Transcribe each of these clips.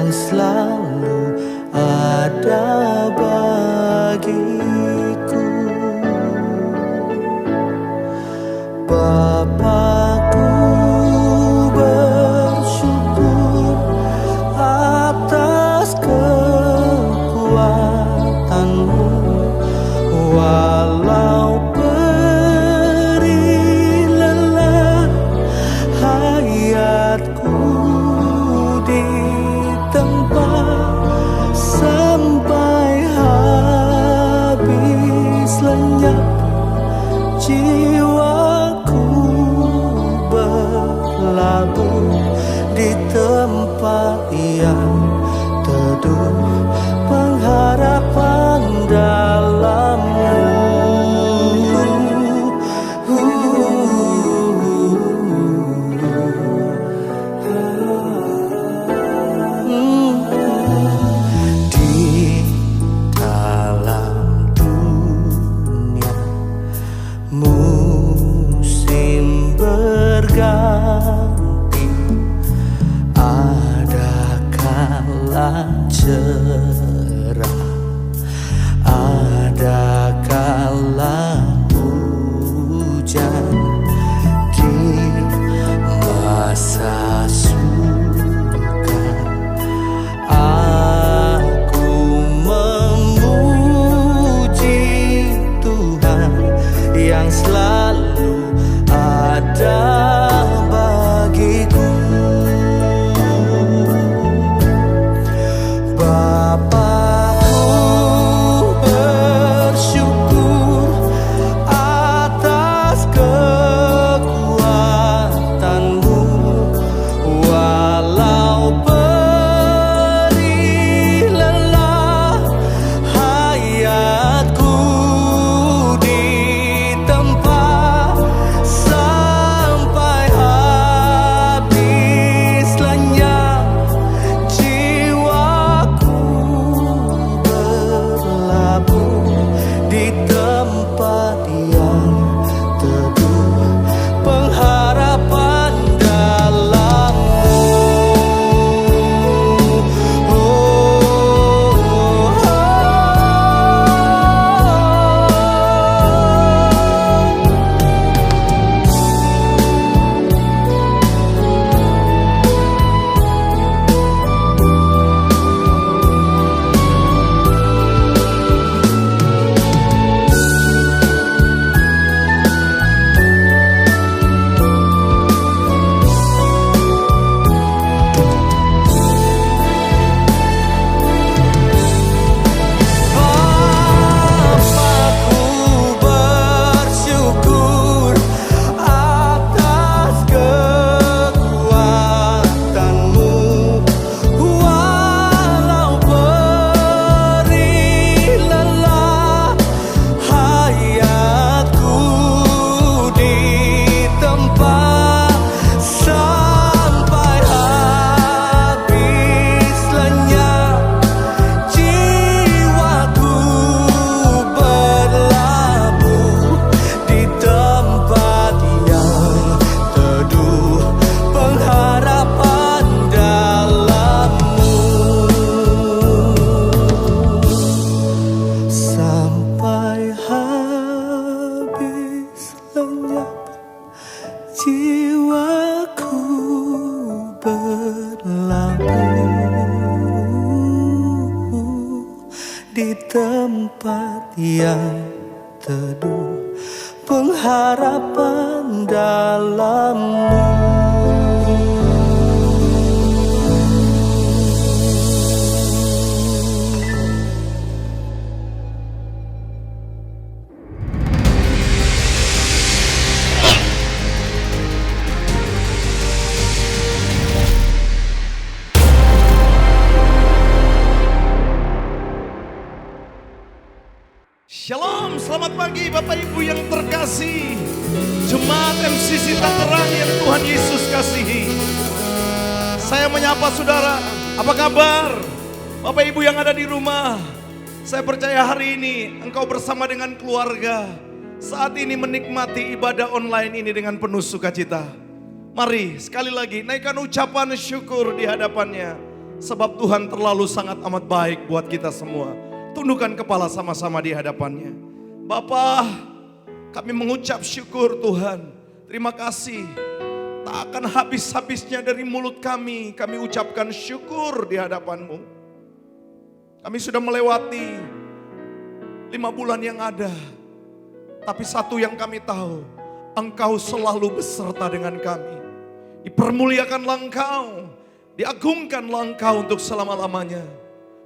yang selalu ada bagiku. Bapakku, bersyukur atas kekuatanmu, walau perih lelah hayatku ditempa sampai habis lenyap jiwaku berlabuh di tempat yang teduh, pengharapan dalammu. Di dalam dunia musim berganti, ada kala cerah, ada kala hujan. Di masa suka aku memuji Tuhan yang selalu ada bagiku. Bapakku, bersyukur atas kekuatanmu, walau perih lelah hayatku ditempa sampai habis lenyap jiwaku berlabuh di tempat yang teduh, pengharapan dalammu. Bapakku, bersyukur atas kekuatanmu, walau perih lelah hayatku ditempa sampai habis lenyap jiwaku berlabuh di tempat yang teduh, pengharapan dalammu. Sampai habis lenyap jiwaku berlabuh di tempat yang teduh, pengharapan dalammu. Shalom, selamat pagi Bapak Ibu yang terkasih. Jemaat MCC Tangerang yang Tuhan Yesus kasihi. Saya menyapa saudara, apa kabar? Bapak Ibu yang ada di rumah, saya percaya hari ini engkau bersama dengan keluarga saat ini menikmati ibadah online ini dengan penuh sukacita. Mari sekali lagi naikkan ucapan syukur di hadapannya. Sebab Tuhan terlalu sangat amat baik buat kita semua. Tundukkan kepala sama-sama di hadapannya. Bapa, kami mengucap syukur Tuhan. Terima kasih. Tak akan habis-habisnya dari mulut kami ucapkan syukur di hadapan-Mu. Kami sudah melewati 5 bulan yang ada. Tapi satu yang kami tahu, Engkau selalu beserta dengan kami. Dipermuliakanlah Engkau, diagungkanlah Engkau untuk selama-lamanya.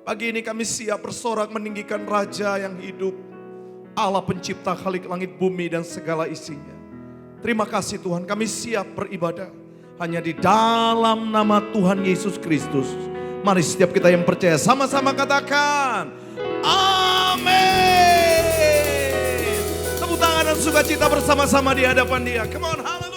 Pagi ini kami siap bersorak meninggikan Raja yang hidup, Allah pencipta khalik langit bumi dan segala isinya. Terima kasih Tuhan, kami siap beribadah hanya di dalam nama Tuhan Yesus Kristus. Mari setiap kita yang percaya sama-sama katakan amin. Tepuk tangan dan sukacita bersama-sama di hadapan Dia. Come on, hallelujah.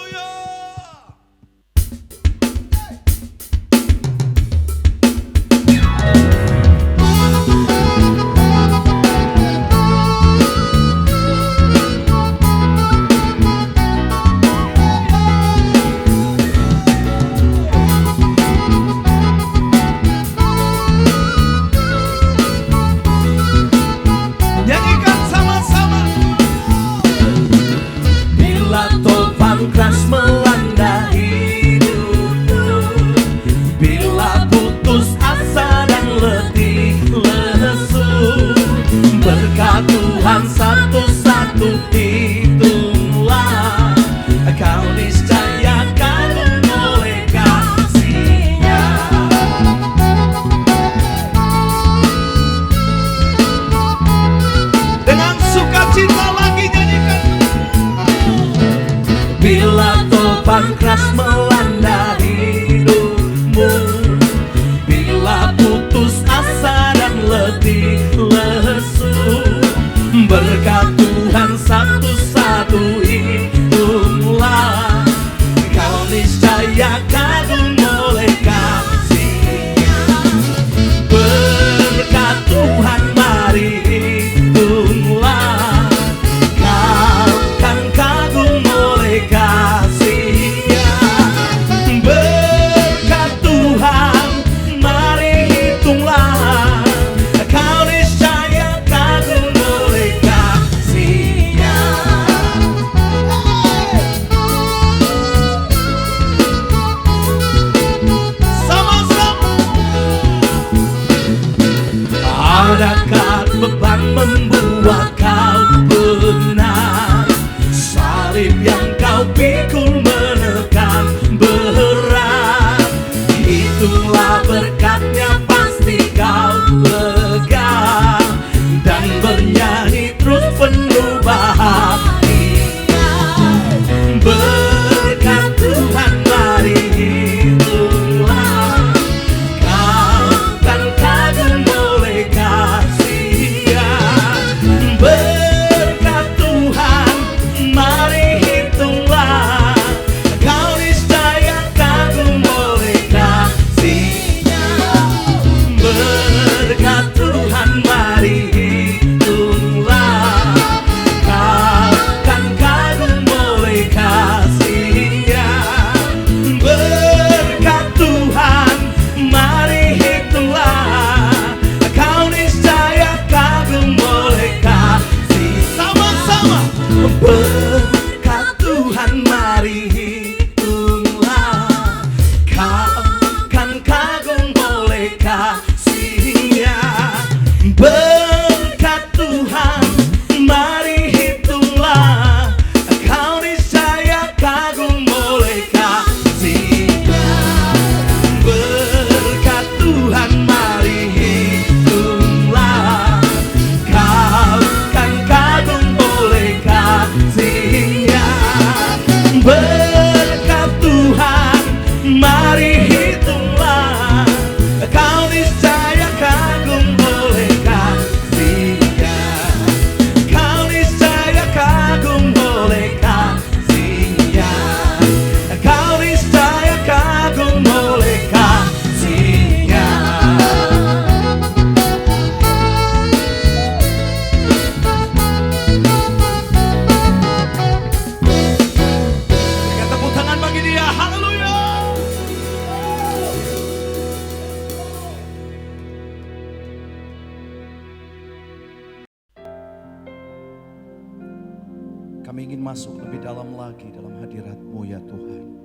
Kami ingin masuk lebih dalam lagi dalam hadirat-Mu ya Tuhan.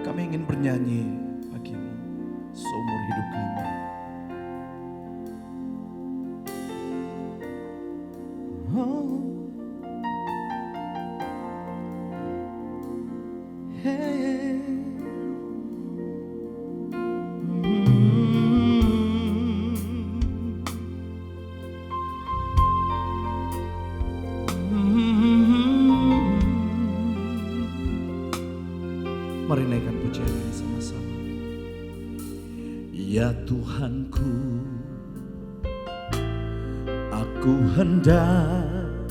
Kami ingin bernyanyi bagi-Mu seumur hidup kami. Oh. Hey. Mari naikkan pujian ini sama-sama. Ya Tuhanku, aku hendak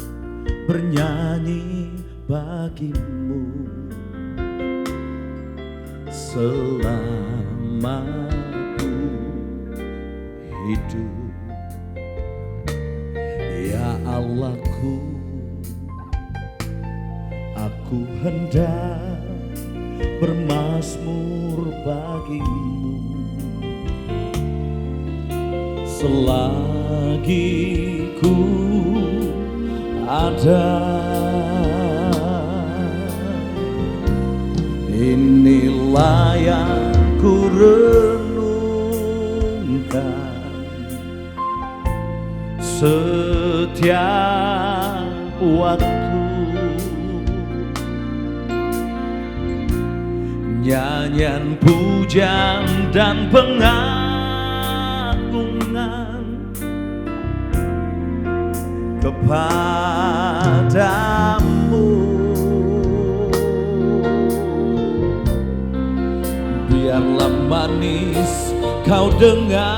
bernyanyi bagi-Mu selama ku hidup. Ya Allahku, aku hendak bermazmur bagi-Mu selagi ku ada. Inilah yang ku renungkan setiap waktu. Nyanyian pujian dan pengagungan kepadamu. Biarlah manis kau dengar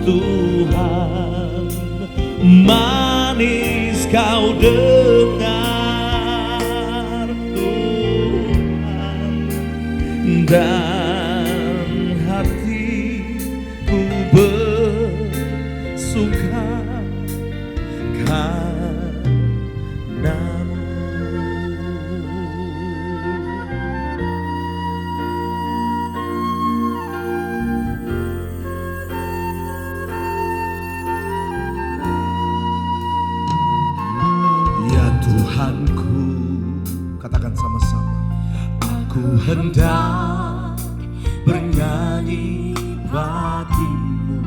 Tuhan, manis kau dengar Tuhan, dan hatiku bersuka karena-Mu. Ya Tuhanku, katakan sama-sama, aku hendak bernyanyi bagi-Mu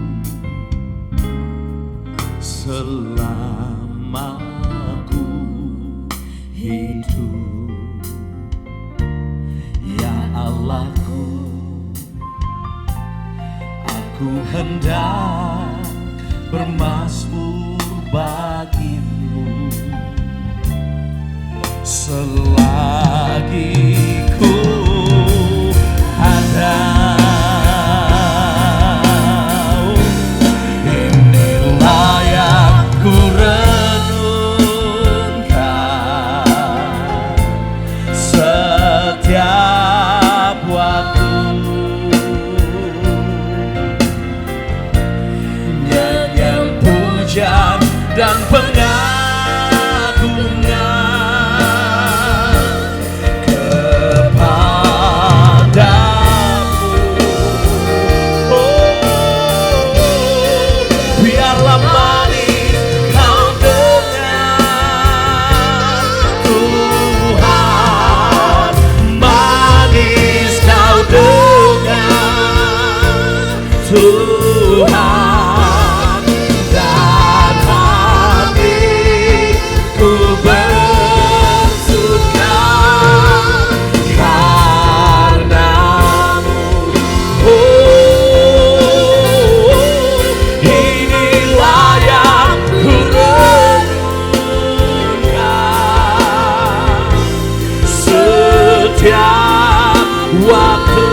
selama ku hidup. Ya Allahku, aku hendak bermazmur bagi-Mu selagi ku ada. Inilah yang ku renungkan setiap waktu. Nyanyian pujian dan Tuhan, dan hatiku bersuka karena-Mu. Oh, inilah yang ku renungkan setiap waktu.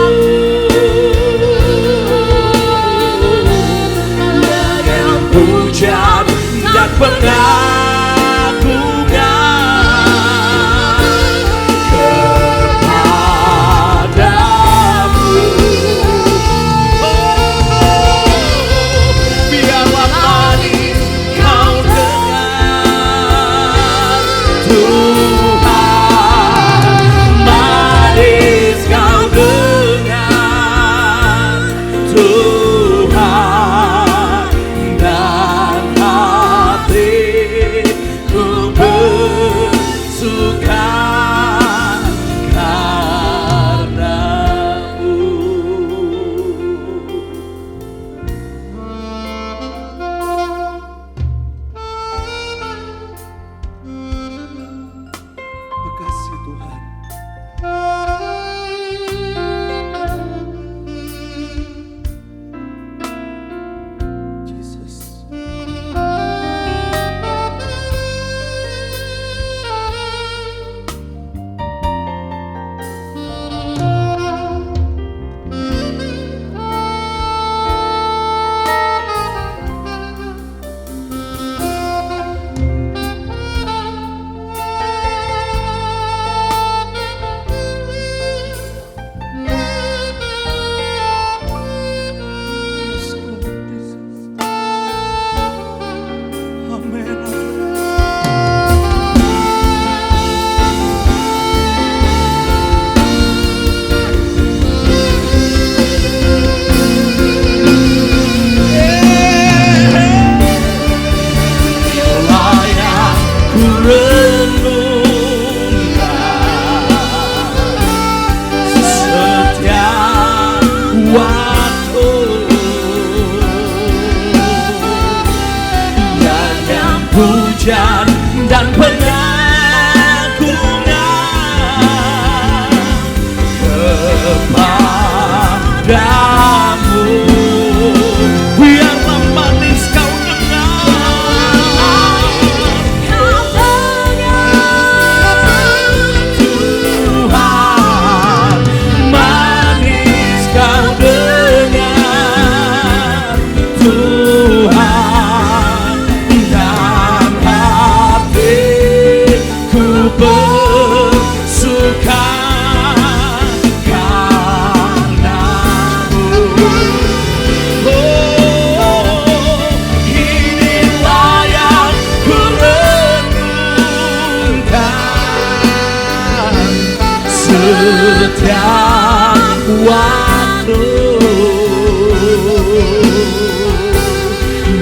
setiap waktu.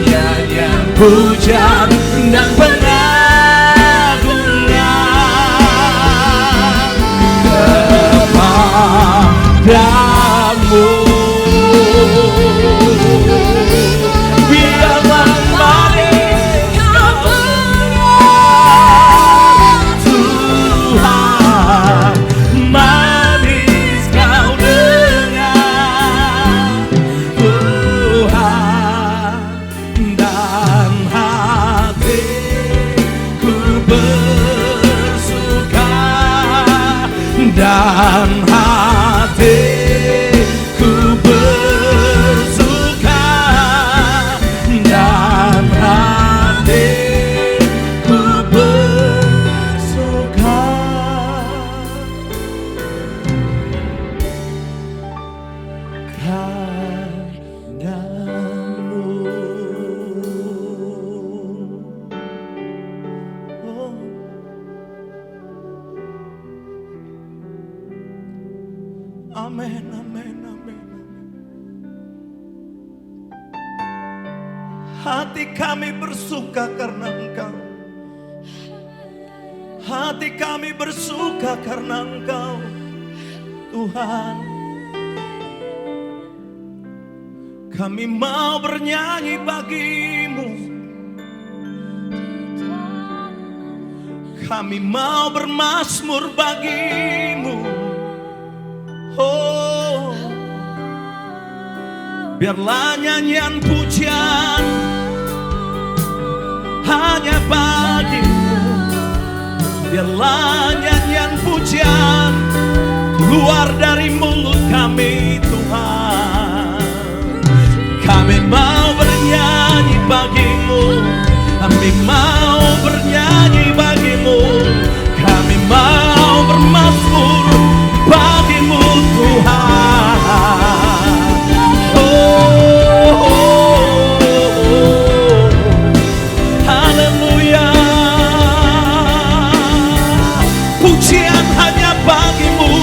Nyanyian pujian dan pengagungan kepadamu. Biarlah manis kau Tuhan, manis kau dengar Tuhan, dan hatiku bersuka, dan hatiku bersuka, dan hatiku bersuka. Oh. Amin, amin, amin. Hati kami bersuka karena Engkau. Hati kami bersuka karena Engkau, Tuhan. Kami mau bernyanyi bagimu. Kami mau bermazmur bagimu. Oh, biarlah nyanyian pujian hanya bagimu. Biarlah nyanyian pujian keluar dari mulut kami, Tuhan. Kami mau bernyanyi bagimu. Kami mau bernyanyi bagimu. Kami mau bermazmur bagimu, Tuhan. Oh, haleluya. Pujian hanya bagimu,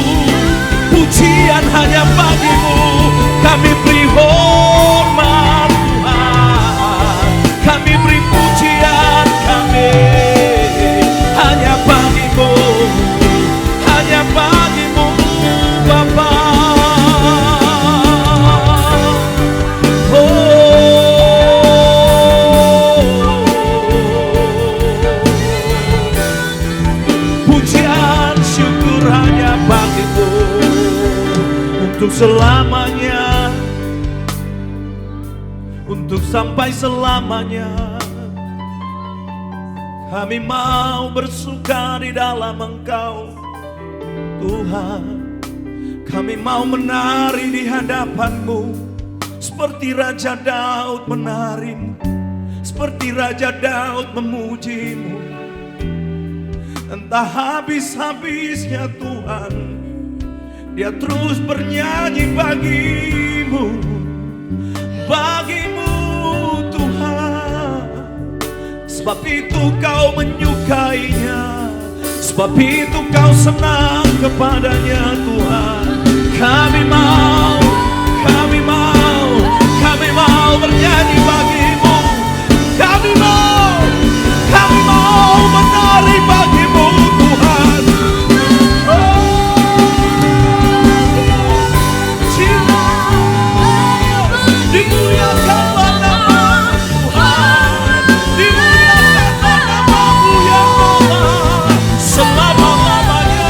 pujian hanya bagimu. Kami beri hormat, Tuhan. Kami beri pujian kami hanya bagimu, hanya bagimu, Bapa. Pujian syukur hanya bagimu untuk selamanya, untuk sampai selamanya. Kami mau bersuka di dalam Engkau, Tuhan. Kami mau menari di hadapan-Mu seperti Raja Daud menari, seperti Raja Daud memuji-Mu. Entah habis-habisnya Tuhan, dia terus bernyanyi bagimu, bagimu Tuhan. Sebab itu kau menyukainya, sebab itu kau senang kepadanya, Tuhan. Kami mau, kami mau, kami mau bernyanyi bagimu. Kami mau menari bagimu, Tuhan. Dimuliakanlah nama Tuhan, dimuliakanlah nama-Mu ya Allah selama-lamanya.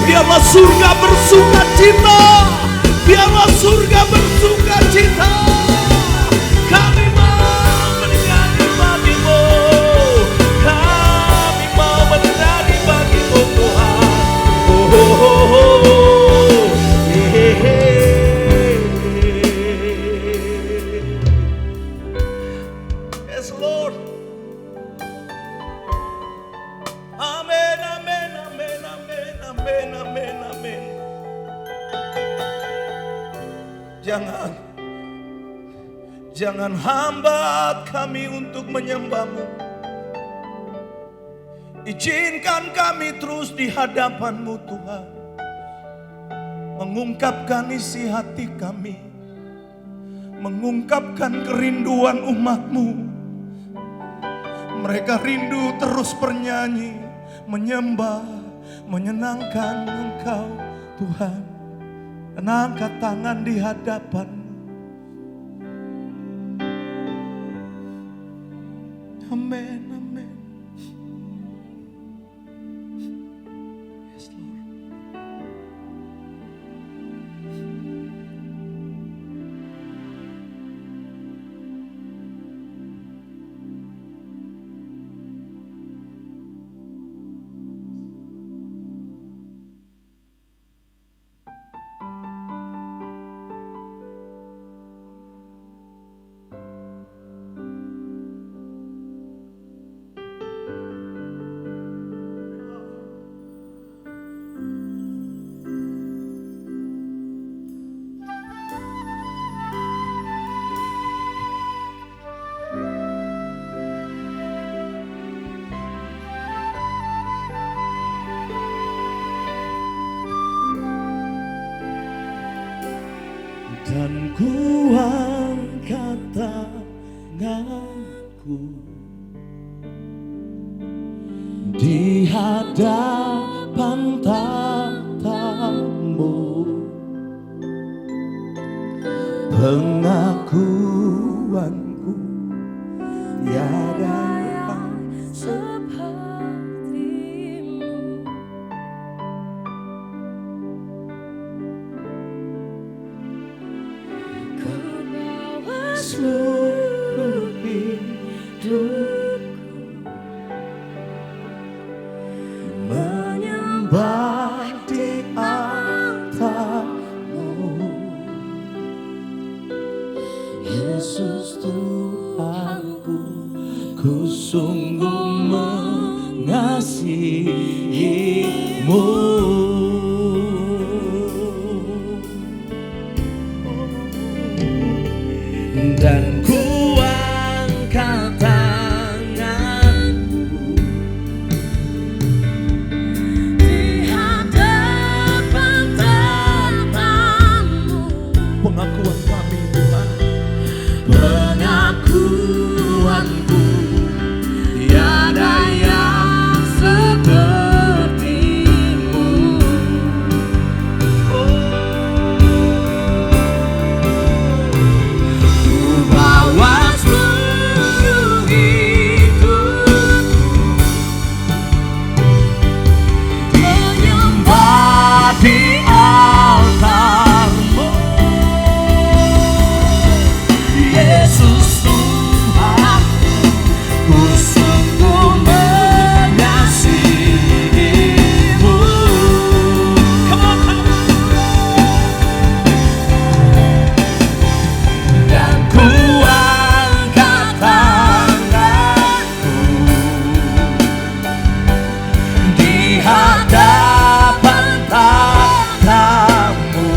Biarlah surga bersuka cita, biarlah surga bersuka cita. Kami mau menyanyi bagimu, kami mau menari bagimu, Tuhan. Oh, oh, oh, oh. Yes, Lord. Amen, amen, amen, amen, amen, amen, amen. Jangan hambat kami untuk menyembah-Mu. Izinkan kami terus di hadapan-Mu Tuhan, mengungkapkan isi hati kami, mengungkapkan kerinduan umat-Mu. Mereka rindu terus bernyanyi, menyembah, menyenangkan Engkau Tuhan, dan angkat tangan di hadapan-Mu. Amin, amin. Yes, Lord. Dan ku angkat tanganku di hadapan tatamu, pengakuanku tiada yang seperti-Mu. Ku bawa seluruh hidupku, menyembah di altar-Mu. Yesus Tuhanku, ku sungguh mengasihi-Mu. Dan ku angkat tanganku di hadapan tatamu, pengakuan kami Tuhan, pengakuanku tiada yang seperti-Mu. Ku bawa seluruh hidupku, menyembah di altar-Mu. Yesus Tuhan, ku sungguh mengasihi-Mu. Dan ku angkat tanganku di hadapan tatamu,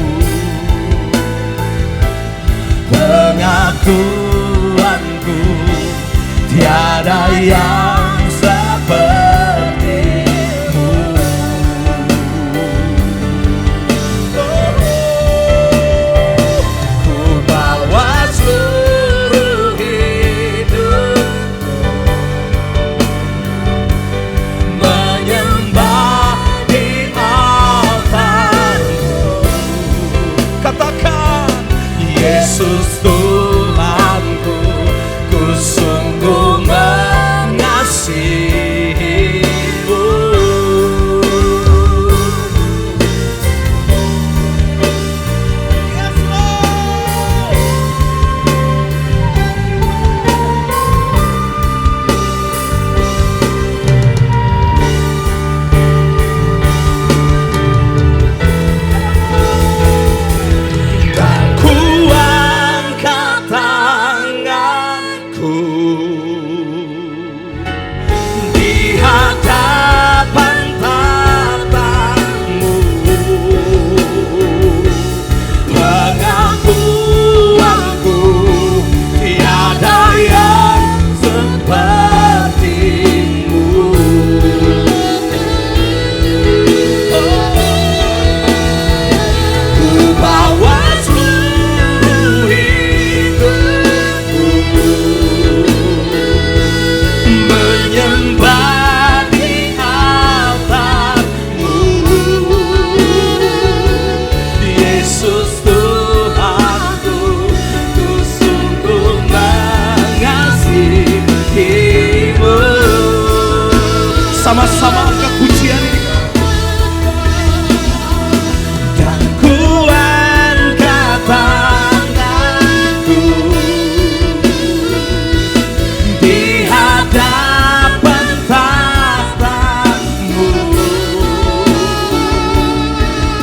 pengakuanku tiada yang seperti-Mu. Ku bawa seluruh hidupku, menyembah di altar-Mu. katakan Yesus Tuhanku, ku sungguh mengasihi-Mu. Sama-sama angkat pujian ini. Dan ku angkat tanganku di hadapan tahta-Mu,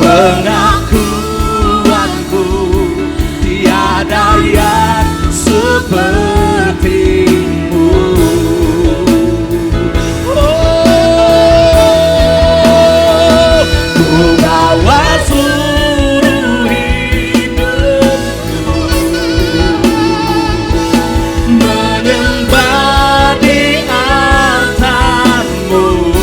pengakuanku tiada yang seperti-Mu. Ku bawa seluruh hidupku menyembah di altar-Mu,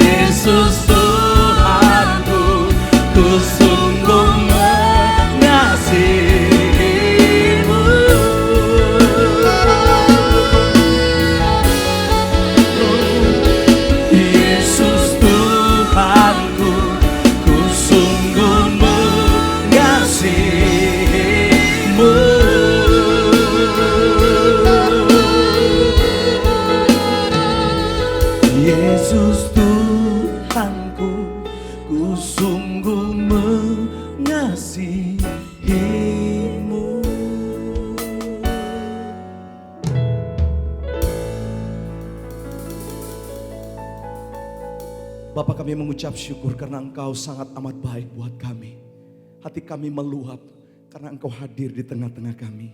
Yesus Tuhanku, ku sungguh mengasihi-Mu. Yesus Tuhanku, ku sungguh mengasihi-Mu. Yesus Tuhanku, ku sungguh mengasihi-Mu. Bapa, kami mengucap syukur karena Engkau sangat amat baik buat kami. Hati kami meluap karena Engkau hadir di tengah-tengah kami.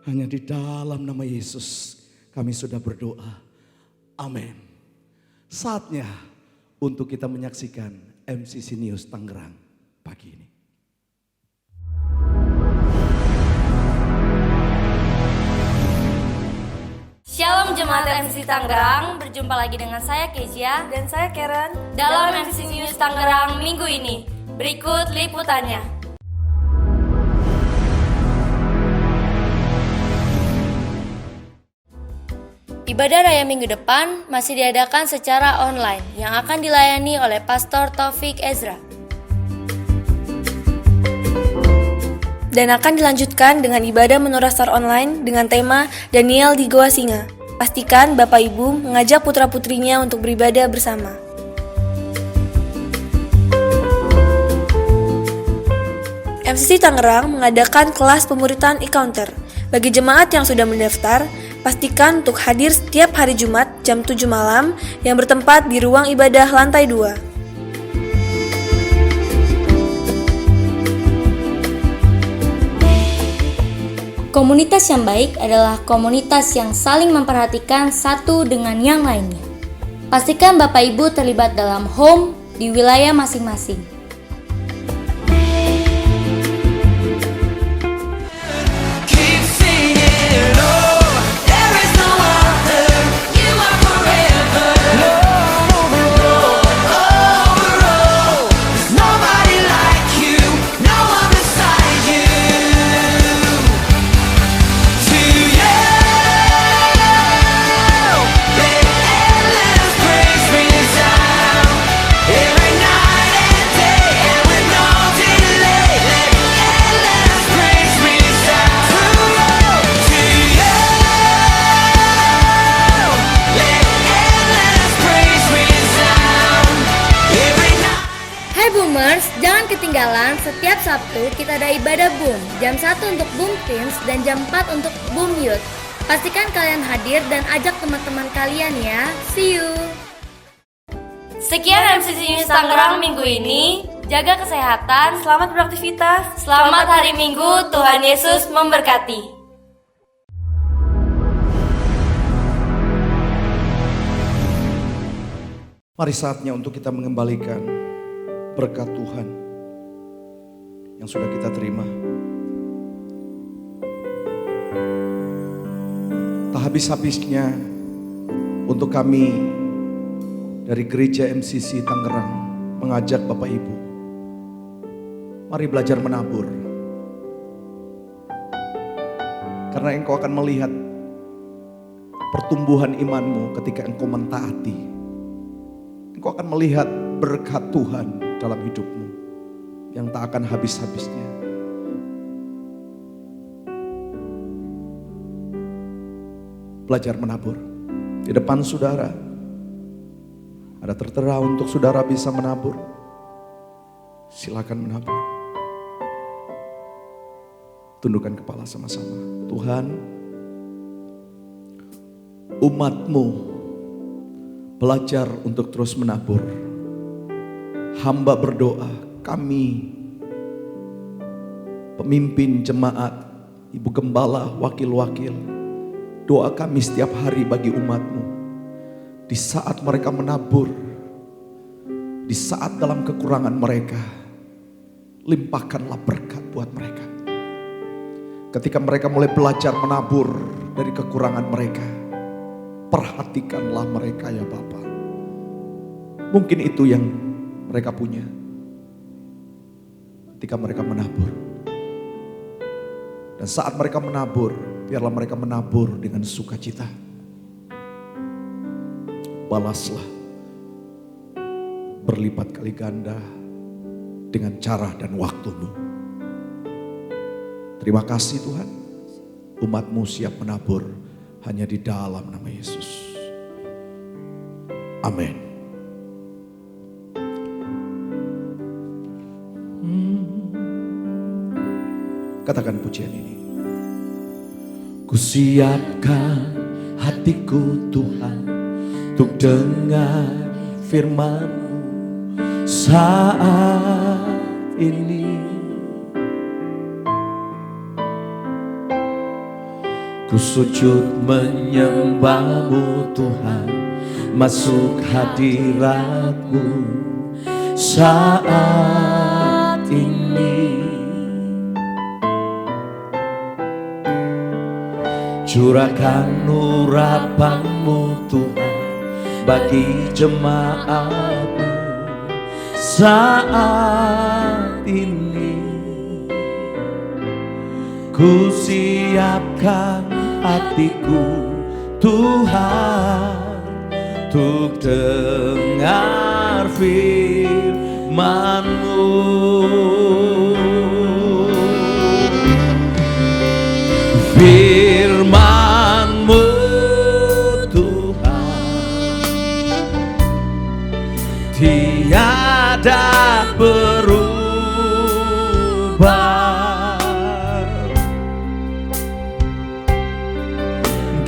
Hanya di dalam nama Yesus kami sudah berdoa. Amin. Saatnya untuk kita menyaksikan MCC News Tangerang pagi ini. Shalom Jemaat MCC Tangerang, berjumpa lagi dengan saya Kezia Dan saya Karen dalam MCC News Tangerang minggu ini. Berikut liputannya. Ibadah Raya minggu depan masih diadakan secara online yang akan dilayani oleh Pastor Taufik Ezra. Dan akan dilanjutkan dengan ibadah menorah star online dengan tema Daniel di Goa Singa. Pastikan Bapak Ibu mengajak putra-putrinya untuk beribadah bersama. MCC Tangerang mengadakan kelas pemuritan e-counter. Bagi jemaat yang sudah mendaftar, pastikan untuk hadir setiap hari Jumat jam 7 malam yang bertempat di ruang ibadah lantai 2. Komunitas yang baik adalah komunitas yang saling memperhatikan satu dengan yang lainnya. Pastikan Bapak Ibu terlibat dalam home di wilayah masing-masing. Jangan ketinggalan, setiap Sabtu kita ada ibadah Boom. Jam 1 untuk Boom Teens dan jam 4 untuk Boom Youth. Pastikan kalian hadir dan ajak teman-teman kalian ya. See you. Sekian MCC News Tangerang minggu ini. Jaga kesehatan, Selamat beraktivitas. selamat hari Minggu, Tuhan Yesus memberkati. Mari saatnya untuk kita mengembalikan berkat Tuhan yang sudah kita terima. Tak habis-habisnya untuk kami dari Gereja MCC Tangerang mengajak Bapak Ibu, mari belajar menabur. Karena engkau akan melihat pertumbuhan imanmu ketika engkau mentaati. Engkau akan melihat berkat Tuhan dalam hidupmu yang tak akan habis-habisnya. Belajar menabur. Di depan saudara ada tertera untuk saudara bisa menabur. Silakan menabur. Tundukkan kepala sama-sama. Tuhan, umat-Mu belajar untuk terus menabur. Hamba berdoa, kami pemimpin jemaat, ibu gembala, wakil-wakil, doa kami setiap hari bagi umat-Mu. Di saat mereka menabur, di saat dalam kekurangan mereka, limpahkanlah berkat buat mereka. Ketika mereka mulai belajar menabur dari kekurangan mereka, perhatikanlah mereka ya Bapa. Mungkin itu yang mereka punya ketika mereka menabur. Dan saat mereka menabur, biarlah mereka menabur dengan sukacita. Balaslah berlipat kali ganda dengan cara dan waktu-Mu. Terima kasih Tuhan, umat-Mu siap menabur hanya di dalam nama Yesus. Amin. Katakan pujian ini. Ku siapkan hatiku Tuhan untuk dengar firman-Mu saat ini. Ku sujud menyembah-Mu Tuhan, masuk hadirat-Mu saat ini. Curahkan urapan-Mu Tuhan bagi jemaat-Mu saat ini. Ku siapkan hatiku Tuhan untuk dengar firman-Mu. Firman-Mu Tuhan tiada berubah.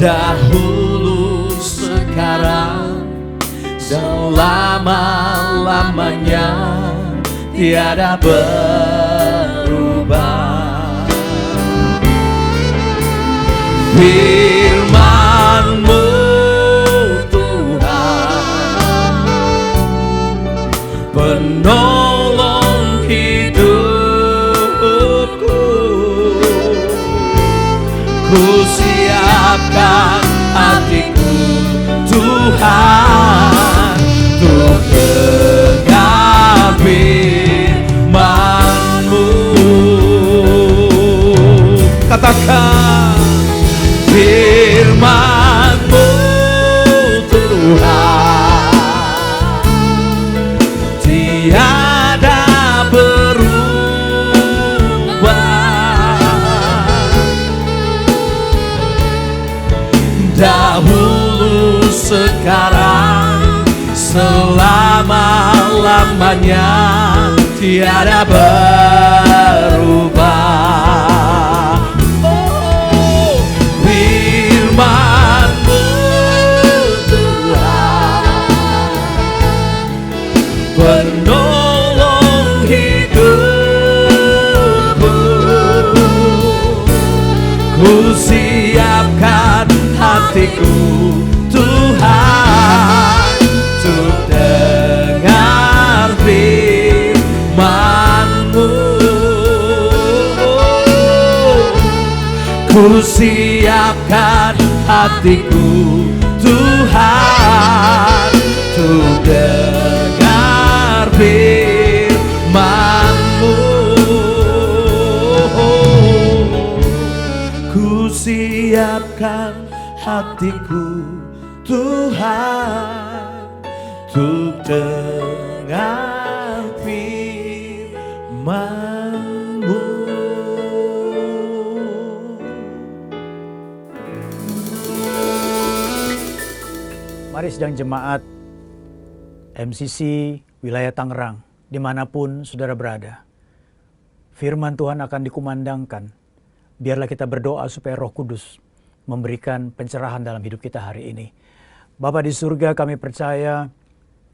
Dahulu, sekarang, selama-lamanya tiada berubah. Firman-Mu Tuhan, penolong hidupku. Ku siapkan hatiku Tuhan untuk dengar firman-Mu. Katakan, firman-Mu Tuhan tiada berubah. Dahulu, sekarang, selama-lamanya tiada berubah. Oh, firman-Mu Tuhan, penolong hidupku. Ku siapkan hatiku Tuhan untuk dengar firman-Mu. Ku siapkan hatiku Tuhan untuk dengar firman-Mu. Ku siapkan hatiku Tuhan untuk dengar firman-Mu. Mari sidang jemaat MCC wilayah Tangerang, dimanapun saudara berada. Firman Tuhan akan dikumandangkan. Biarlah kita berdoa supaya Roh Kudus memberikan pencerahan dalam hidup kita hari ini. Bapa di surga, kami percaya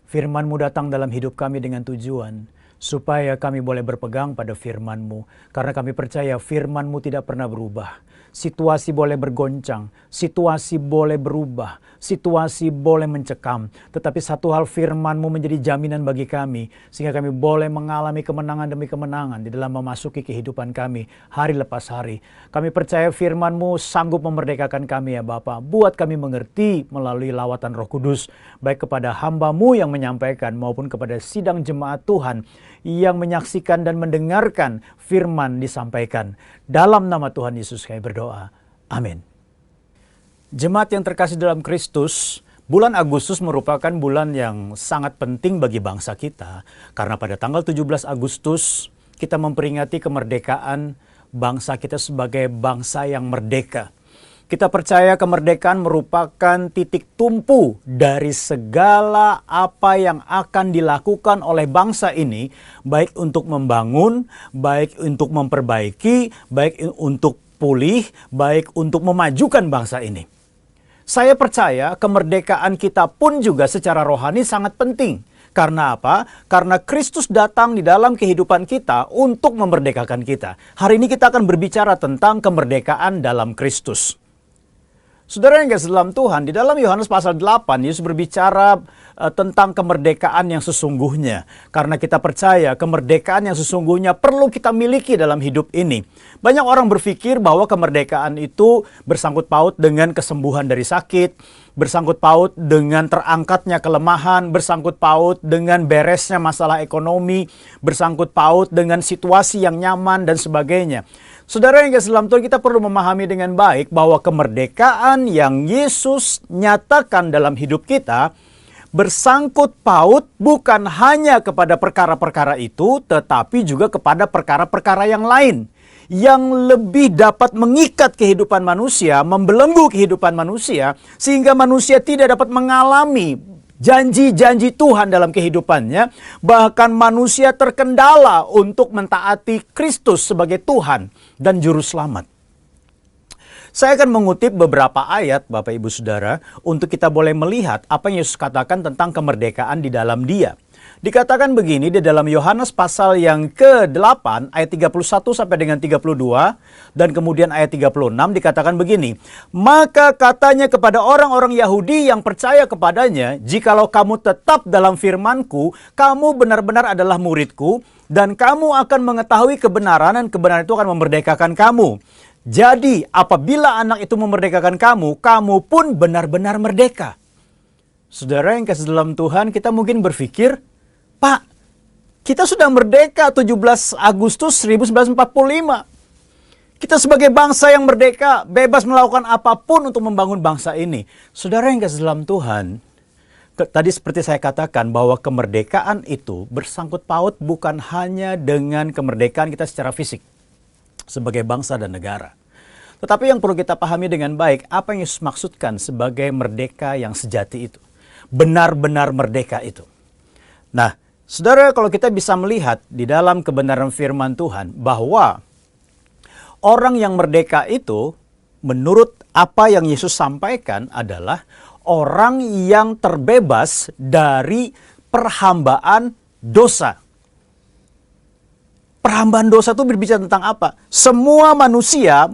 firman-Mu datang dalam hidup kami dengan tujuan supaya kami boleh berpegang pada firman-Mu. Karena kami percaya firman-Mu tidak pernah berubah. Situasi boleh bergoncang, situasi boleh berubah, situasi boleh mencekam. Tetapi satu hal, firman-Mu menjadi jaminan bagi kami, sehingga kami boleh mengalami kemenangan demi kemenangan di dalam memasuki kehidupan kami hari lepas hari. Kami percaya firman-Mu sanggup memerdekakan kami ya Bapa. Buat kami mengerti melalui lawatan Roh Kudus, baik kepada hamba-Mu yang menyampaikan maupun kepada sidang jemaat Tuhan yang menyaksikan dan mendengarkan firman disampaikan. Dalam nama Tuhan Yesus kami berdoa. Amin. Jemaat yang terkasih dalam Kristus, bulan Agustus merupakan bulan yang sangat penting bagi bangsa kita. Karena pada tanggal 17 Agustus kita memperingati kemerdekaan bangsa kita sebagai bangsa yang merdeka. Kita percaya kemerdekaan merupakan titik tumpu dari segala apa yang akan dilakukan oleh bangsa ini, baik untuk membangun, baik untuk memperbaiki, baik untuk pulih, baik untuk memajukan bangsa ini. Saya percaya kemerdekaan kita pun juga secara rohani sangat penting. Karena apa? Karena Kristus datang di dalam kehidupan kita untuk memerdekakan kita. Hari ini kita akan berbicara tentang kemerdekaan dalam Kristus. Saudara yang kasih dalam Tuhan, di dalam Yohanes pasal 8, Yesus berbicara tentang kemerdekaan yang sesungguhnya. Karena kita percaya kemerdekaan yang sesungguhnya perlu kita miliki dalam hidup ini. Banyak orang berpikir bahwa kemerdekaan itu bersangkut paut dengan kesembuhan dari sakit, bersangkut paut dengan terangkatnya kelemahan, bersangkut paut dengan beresnya masalah ekonomi, bersangkut paut dengan situasi yang nyaman dan sebagainya. Saudara yang kasih dalam Tuhan, kita perlu memahami dengan baik bahwa kemerdekaan yang Yesus nyatakan dalam hidup kita bersangkut paut bukan hanya kepada perkara-perkara itu, tetapi juga kepada perkara-perkara yang lain yang lebih dapat mengikat kehidupan manusia, membelenggu kehidupan manusia, sehingga manusia tidak dapat mengalami janji-janji Tuhan dalam kehidupannya. Bahkan manusia terkendala untuk mentaati Kristus sebagai Tuhan dan Juru Selamat. Saya akan mengutip beberapa ayat Bapak Ibu Saudara untuk kita boleh melihat apa yang Yesus katakan tentang kemerdekaan di dalam Dia. Dikatakan begini di dalam Yohanes pasal yang ke-8 ayat 31 sampai dengan 32 dan kemudian ayat 36 dikatakan begini. Maka katanya kepada orang-orang Yahudi yang percaya kepadanya, jikalau kamu tetap dalam firman-Ku, kamu benar-benar adalah murid-Ku dan kamu akan mengetahui kebenaran dan kebenaran itu akan memerdekakan kamu. Jadi apabila anak itu memerdekakan kamu, kamu pun benar-benar merdeka. Saudara yang kasih dalam Tuhan, kita mungkin berpikir, Pak, kita sudah merdeka 17 Agustus 1945. Kita sebagai bangsa yang merdeka, bebas melakukan apapun untuk membangun bangsa ini. Saudara yang kasih dalam Tuhan, tadi seperti saya katakan bahwa kemerdekaan itu bersangkut paut bukan hanya dengan kemerdekaan kita secara fisik sebagai bangsa dan negara. Tetapi yang perlu kita pahami dengan baik, apa yang Yesus maksudkan sebagai merdeka yang sejati itu. Benar-benar merdeka itu. Nah, saudara, kalau kita bisa melihat di dalam kebenaran firman Tuhan bahwa orang yang merdeka itu menurut apa yang Yesus sampaikan adalah orang yang terbebas dari perhambaan dosa. Perhambaan dosa itu berbicara tentang apa? Semua manusia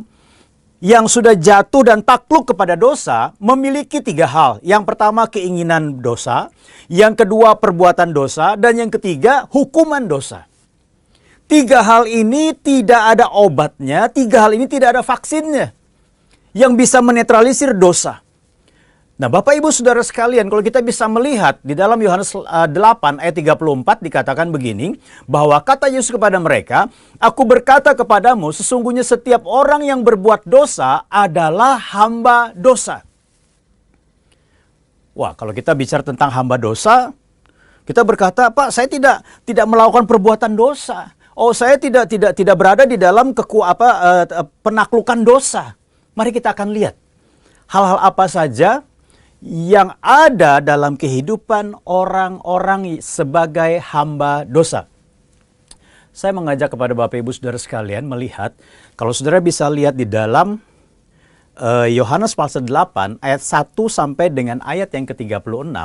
yang sudah jatuh dan takluk kepada dosa memiliki tiga hal. Yang pertama keinginan dosa, yang kedua perbuatan dosa, dan yang ketiga hukuman dosa. Tiga hal ini tidak ada obatnya, tiga hal ini tidak ada vaksinnya yang bisa menetralisir dosa. Nah, Bapak Ibu Saudara sekalian, kalau kita bisa melihat di dalam Yohanes 8 ayat 34 dikatakan begini, bahwa kata Yesus kepada mereka, "Aku berkata kepadamu, sesungguhnya setiap orang yang berbuat dosa adalah hamba dosa." Wah, kalau kita bicara tentang hamba dosa, kita berkata, "Pak, saya tidak melakukan perbuatan dosa. Oh, saya tidak berada di dalam penaklukan dosa." Mari kita akan lihat hal-hal apa saja yang ada dalam kehidupan orang-orang sebagai hamba dosa. Saya mengajak kepada Bapak Ibu Saudara sekalian melihat, kalau saudara bisa lihat di dalam Yohanes pasal 8 ayat 1 sampai dengan ayat yang ke-36,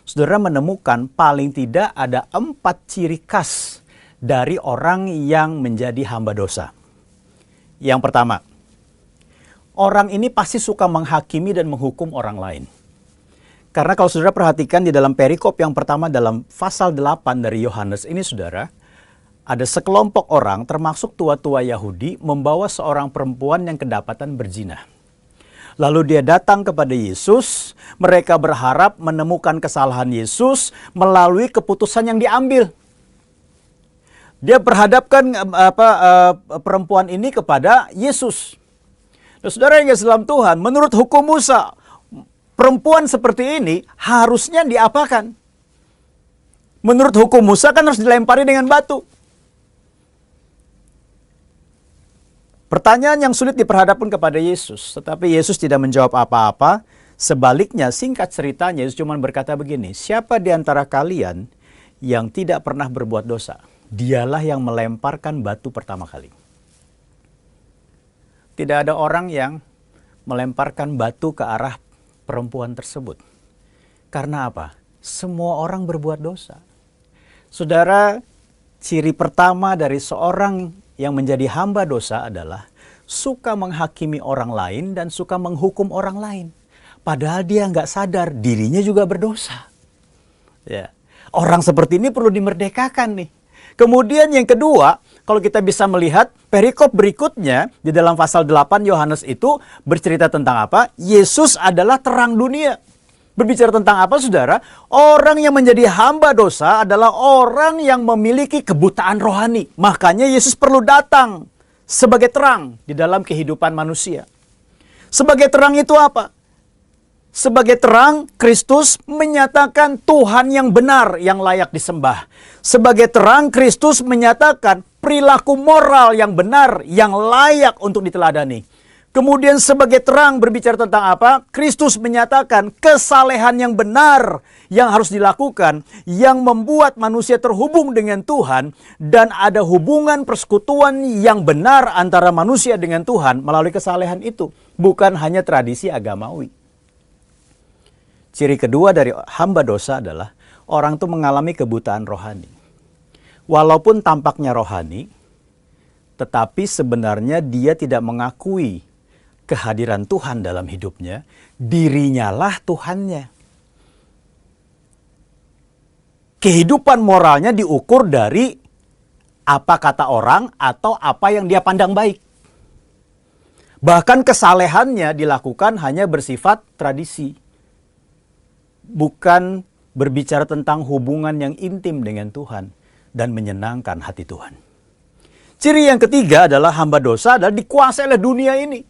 saudara menemukan paling tidak ada 4 ciri khas dari orang yang menjadi hamba dosa. Yang pertama, orang ini pasti suka menghakimi dan menghukum orang lain. Karena kalau saudara perhatikan di dalam perikop yang pertama dalam pasal 8 dari Yohanes ini saudara, ada sekelompok orang termasuk tua-tua Yahudi membawa seorang perempuan yang kedapatan berzina. Lalu dia datang kepada Yesus, mereka berharap menemukan kesalahan Yesus melalui keputusan yang diambil. Dia berhadapkan perempuan ini kepada Yesus. Nah, saudara yang dalam Tuhan, menurut hukum Musa, perempuan seperti ini harusnya diapakan? Menurut hukum Musa kan harus dilempari dengan batu. Pertanyaan yang sulit diperhadapkan kepada Yesus, tetapi Yesus tidak menjawab apa-apa. Sebaliknya, singkat ceritanya, Yesus cuma berkata begini, siapa di antara kalian yang tidak pernah berbuat dosa? Dialah yang melemparkan batu pertama kali. Tidak ada orang yang melemparkan batu ke arah perempuan tersebut. Karena apa? Semua orang berbuat dosa. Saudara, ciri pertama dari seorang yang menjadi hamba dosa adalah suka menghakimi orang lain dan suka menghukum orang lain. Padahal dia nggak sadar dirinya juga berdosa. Ya. Orang seperti ini perlu dimerdekakan nih. Kemudian yang kedua, kalau kita bisa melihat perikop berikutnya di dalam pasal 8 Yohanes itu bercerita tentang apa? Yesus adalah terang dunia. Berbicara tentang apa saudara? Orang yang menjadi hamba dosa adalah orang yang memiliki kebutaan rohani. Makanya Yesus perlu datang sebagai terang di dalam kehidupan manusia. Sebagai terang itu apa? Sebagai terang, Kristus menyatakan Tuhan yang benar yang layak disembah. Sebagai terang, Kristus menyatakan perilaku moral yang benar yang layak untuk diteladani. Kemudian sebagai terang berbicara tentang apa? Kristus menyatakan kesalehan yang benar yang harus dilakukan, yang membuat manusia terhubung dengan Tuhan, dan ada hubungan persekutuan yang benar antara manusia dengan Tuhan melalui kesalehan itu. Bukan hanya tradisi agamawi. Ciri kedua dari hamba dosa adalah orang itu mengalami kebutaan rohani. Walaupun tampaknya rohani, tetapi sebenarnya dia tidak mengakui kehadiran Tuhan dalam hidupnya, dirinya lah Tuhannya. Kehidupan moralnya diukur dari apa kata orang atau apa yang dia pandang baik. Bahkan kesalehannya dilakukan hanya bersifat tradisi. Bukan berbicara tentang hubungan yang intim dengan Tuhan dan menyenangkan hati Tuhan. Ciri yang ketiga adalah hamba dosa adalah dikuasai oleh dunia ini.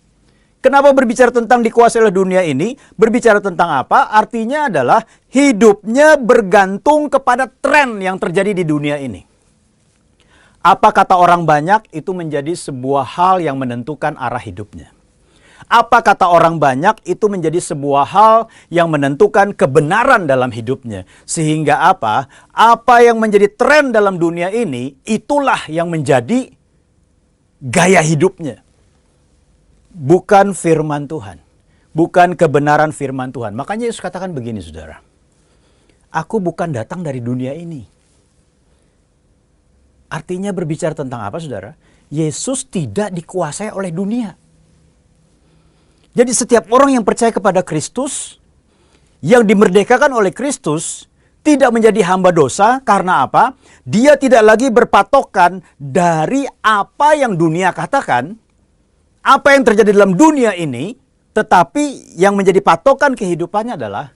Kenapa berbicara tentang dikuasai oleh dunia ini? Berbicara tentang apa? Artinya adalah hidupnya bergantung kepada tren yang terjadi di dunia ini. Apa kata orang banyak itu menjadi sebuah hal yang menentukan arah hidupnya. Apa kata orang banyak itu menjadi sebuah hal yang menentukan kebenaran dalam hidupnya. Sehingga apa? Apa yang menjadi tren dalam dunia ini, itulah yang menjadi gaya hidupnya. Bukan firman Tuhan. Bukan kebenaran firman Tuhan. Makanya Yesus katakan begini saudara. Aku bukan datang dari dunia ini. Artinya berbicara tentang apa saudara? Yesus tidak dikuasai oleh dunia. Jadi setiap orang yang percaya kepada Kristus, yang dimerdekakan oleh Kristus, tidak menjadi hamba dosa karena apa? Dia tidak lagi berpatokan dari apa yang dunia katakan, apa yang terjadi dalam dunia ini, tetapi yang menjadi patokan kehidupannya adalah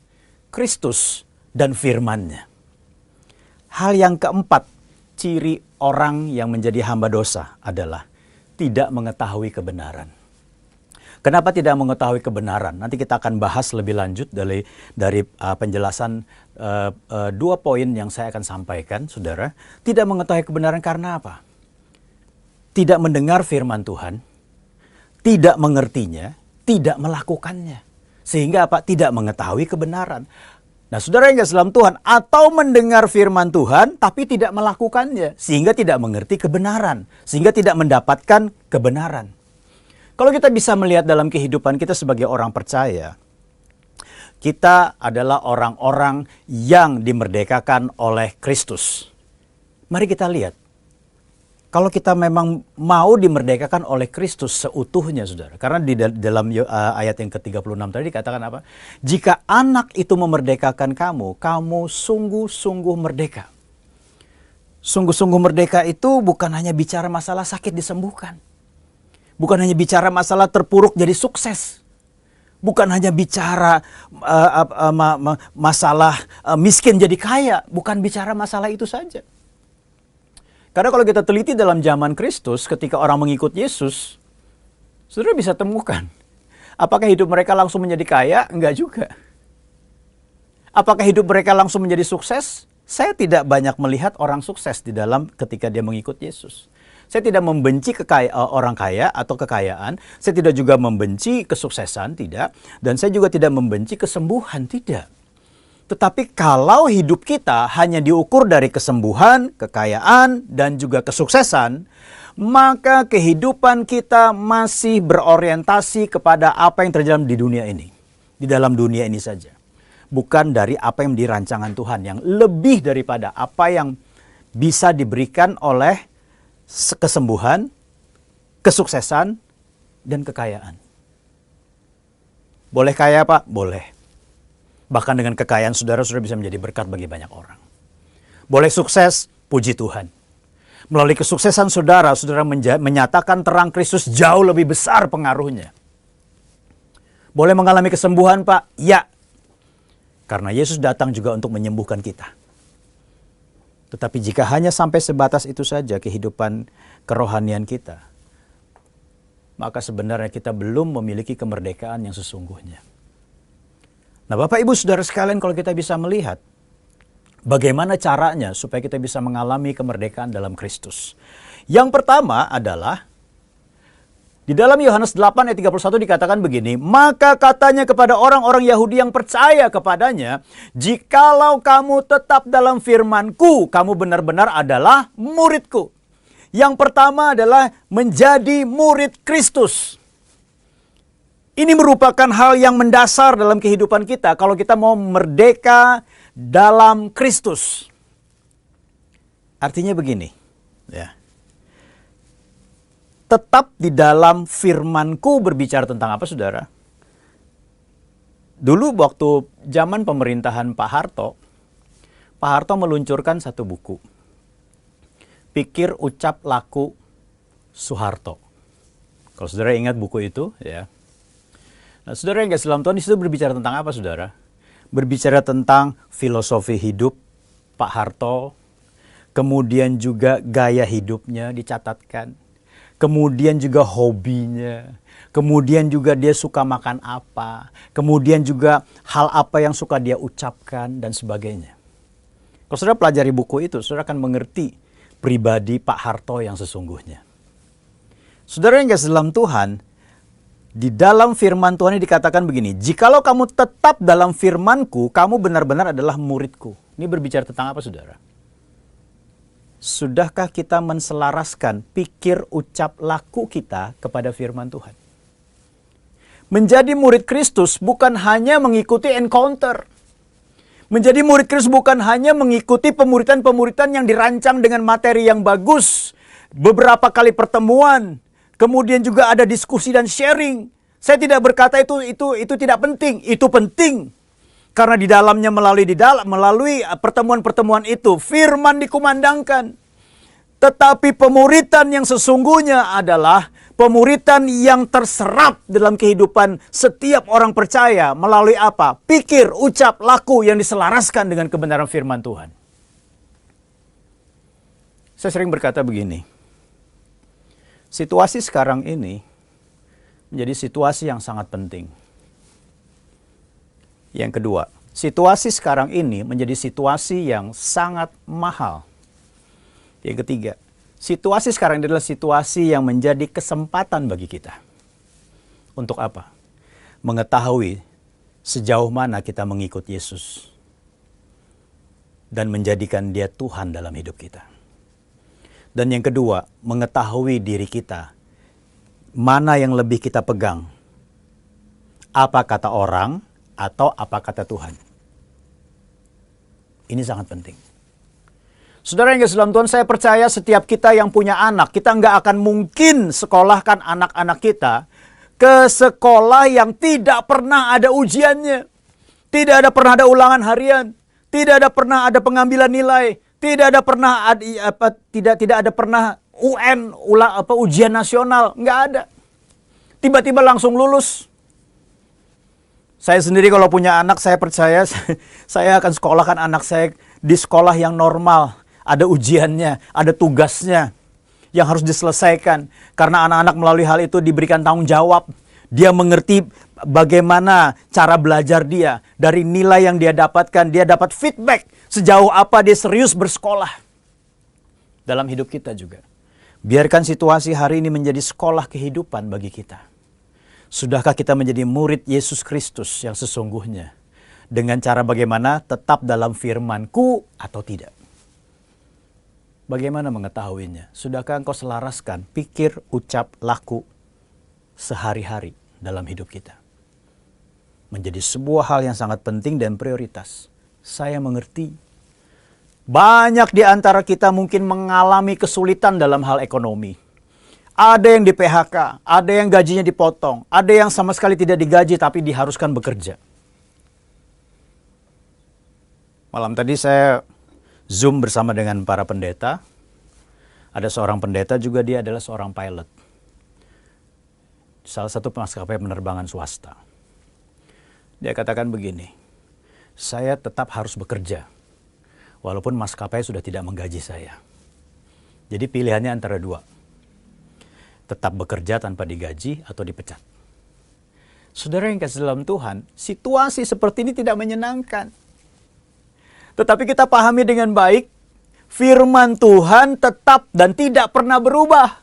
Kristus dan firman-Nya. Hal yang keempat, ciri orang yang menjadi hamba dosa adalah tidak mengetahui kebenaran. Kenapa tidak mengetahui kebenaran? Nanti kita akan bahas lebih lanjut dari penjelasan dua poin yang saya akan sampaikan, saudara. Tidak mengetahui kebenaran karena apa? Tidak mendengar firman Tuhan, tidak mengertinya, tidak melakukannya. Sehingga apa? Tidak mengetahui kebenaran. Nah, saudara yang kasih dalam Tuhan, atau mendengar firman Tuhan tapi tidak melakukannya, sehingga tidak mengerti kebenaran, sehingga tidak mendapatkan kebenaran. Kalau kita bisa melihat dalam kehidupan kita sebagai orang percaya, kita adalah orang-orang yang dimerdekakan oleh Kristus. Mari kita lihat. Kalau kita memang mau dimerdekakan oleh Kristus seutuhnya, saudara. Karena di dalam ayat yang ke-36 tadi dikatakan apa? Jika anak itu memerdekakan kamu, kamu sungguh-sungguh merdeka. Sungguh-sungguh merdeka itu bukan hanya bicara masalah sakit disembuhkan. Bukan hanya bicara masalah terpuruk jadi sukses. Bukan hanya bicara masalah miskin jadi kaya. Bukan bicara masalah itu saja. Karena kalau kita teliti dalam zaman Kristus, ketika orang mengikut Yesus, saudara bisa temukan. Apakah hidup mereka langsung menjadi kaya? Enggak juga. Apakah hidup mereka langsung menjadi sukses? Saya tidak banyak melihat orang sukses di dalam ketika dia mengikut Yesus. Saya tidak membenci orang kaya atau kekayaan. Saya tidak juga membenci kesuksesan, tidak. Dan saya juga tidak membenci kesembuhan, tidak. Tetapi kalau hidup kita hanya diukur dari kesembuhan, kekayaan, dan juga kesuksesan, maka kehidupan kita masih berorientasi kepada apa yang terjadi di dunia ini. Di dalam dunia ini saja. Bukan dari apa yang dirancangan Tuhan, yang lebih daripada apa yang bisa diberikan oleh kesembuhan, kesuksesan, dan kekayaan. Boleh kaya, Pak? Boleh. Bahkan dengan kekayaan saudara bisa menjadi berkat bagi banyak orang. Boleh sukses, puji Tuhan. Melalui kesuksesan saudara menyatakan terang Kristus jauh lebih besar pengaruhnya. Boleh mengalami kesembuhan, Pak? Ya. Karena Yesus datang juga untuk menyembuhkan kita. Tetapi jika hanya sampai sebatas itu saja kehidupan kerohanian kita, maka sebenarnya kita belum memiliki kemerdekaan yang sesungguhnya. Nah, Bapak Ibu Saudara sekalian, kalau kita bisa melihat bagaimana caranya supaya kita bisa mengalami kemerdekaan dalam Kristus. Yang pertama adalah di dalam Yohanes 8 ayat 31 dikatakan begini, maka katanya kepada orang-orang Yahudi yang percaya kepadanya, jikalau kamu tetap dalam firman-Ku, kamu benar-benar adalah murid-Ku. Yang pertama adalah menjadi murid Kristus. Ini merupakan hal yang mendasar dalam kehidupan kita kalau kita mau merdeka dalam Kristus. Artinya begini, ya. Tetap di dalam firman-Ku berbicara tentang apa, saudara? Dulu waktu zaman pemerintahan Pak Harto meluncurkan satu buku. Pikir, Ucap, Laku, Soeharto. Kalau saudara ingat buku itu, ya. Nah, saudara yang kasih dalam Tuhan, di situ berbicara tentang apa, saudara? Berbicara tentang filosofi hidup Pak Harto, kemudian juga gaya hidupnya dicatatkan. Kemudian juga hobinya, kemudian juga dia suka makan apa, kemudian juga hal apa yang suka dia ucapkan, dan sebagainya. Kalau saudara pelajari buku itu, saudara akan mengerti pribadi Pak Harto yang sesungguhnya. Saudara yang kasih dalam Tuhan, di dalam firman Tuhan ini dikatakan begini, jikalau kamu tetap dalam firman-Ku, kamu benar-benar adalah murid-Ku. Ini berbicara tentang apa, saudara? Sudahkah kita menselaraskan pikir, ucap, laku kita kepada firman Tuhan? Menjadi murid Kristus bukan hanya mengikuti encounter. Menjadi murid Kristus bukan hanya mengikuti pemuritan-pemuritan yang dirancang dengan materi yang bagus. Beberapa kali pertemuan. Kemudian juga ada diskusi dan sharing. Saya tidak berkata itu tidak penting. Itu penting. Karena di dalamnya melalui pertemuan-pertemuan itu, firman dikumandangkan. Tetapi pemuritan yang sesungguhnya adalah pemuritan yang terserap dalam kehidupan setiap orang percaya melalui apa? Pikir, ucap, laku yang diselaraskan dengan kebenaran firman Tuhan. Saya sering berkata begini, situasi sekarang ini menjadi situasi yang sangat penting. Yang kedua, situasi sekarang ini menjadi situasi yang sangat mahal. Yang ketiga, situasi sekarang ini adalah situasi yang menjadi kesempatan bagi kita. Untuk apa? Mengetahui sejauh mana kita mengikut Yesus dan menjadikan Dia Tuhan dalam hidup kita. Dan yang kedua, mengetahui diri kita, mana yang lebih kita pegang, apa kata orang atau apa kata Tuhan. Ini sangat penting. Saudara yang dalam Tuhan, saya percaya setiap kita yang punya anak, kita nggak akan mungkin sekolahkan anak-anak kita ke sekolah yang tidak pernah ada ujiannya. Tidak ada pernah ada ulangan harian. Tidak ada pernah ada pengambilan nilai. Tidak ada pernah tidak ada pernah UN, ujian nasional. Nggak ada. Tiba-tiba langsung lulus. Saya sendiri kalau punya anak, saya percaya saya akan sekolahkan anak saya di sekolah yang normal. Ada ujiannya, ada tugasnya yang harus diselesaikan. Karena anak-anak melalui hal itu diberikan tanggung jawab. Dia mengerti bagaimana cara belajar dia. Dari nilai yang dia dapatkan, dia dapat feedback. Sejauh apa dia serius bersekolah. Dalam hidup kita juga. Biarkan situasi hari ini menjadi sekolah kehidupan bagi kita. Sudahkah kita menjadi murid Yesus Kristus yang sesungguhnya? Dengan cara bagaimana tetap dalam firman-Ku atau tidak? Bagaimana mengetahuinya? Sudahkah engkau selaraskan pikir, ucap, laku sehari-hari dalam hidup kita? Menjadi sebuah hal yang sangat penting dan prioritas. Saya mengerti. Banyak di antara kita mungkin mengalami kesulitan dalam hal ekonomi. Ada yang di PHK, ada yang gajinya dipotong, ada yang sama sekali tidak digaji tapi diharuskan bekerja. Malam tadi saya Zoom bersama dengan para pendeta. Ada seorang pendeta juga, dia adalah seorang pilot. Salah satu maskapai penerbangan swasta. Dia katakan begini, saya tetap harus bekerja, walaupun maskapai sudah tidak menggaji saya. Jadi pilihannya antara dua. Tetap bekerja tanpa digaji atau dipecat. Saudara yang kasih dalam Tuhan, situasi seperti ini tidak menyenangkan. Tetapi kita pahami dengan baik, firman Tuhan tetap dan tidak pernah berubah.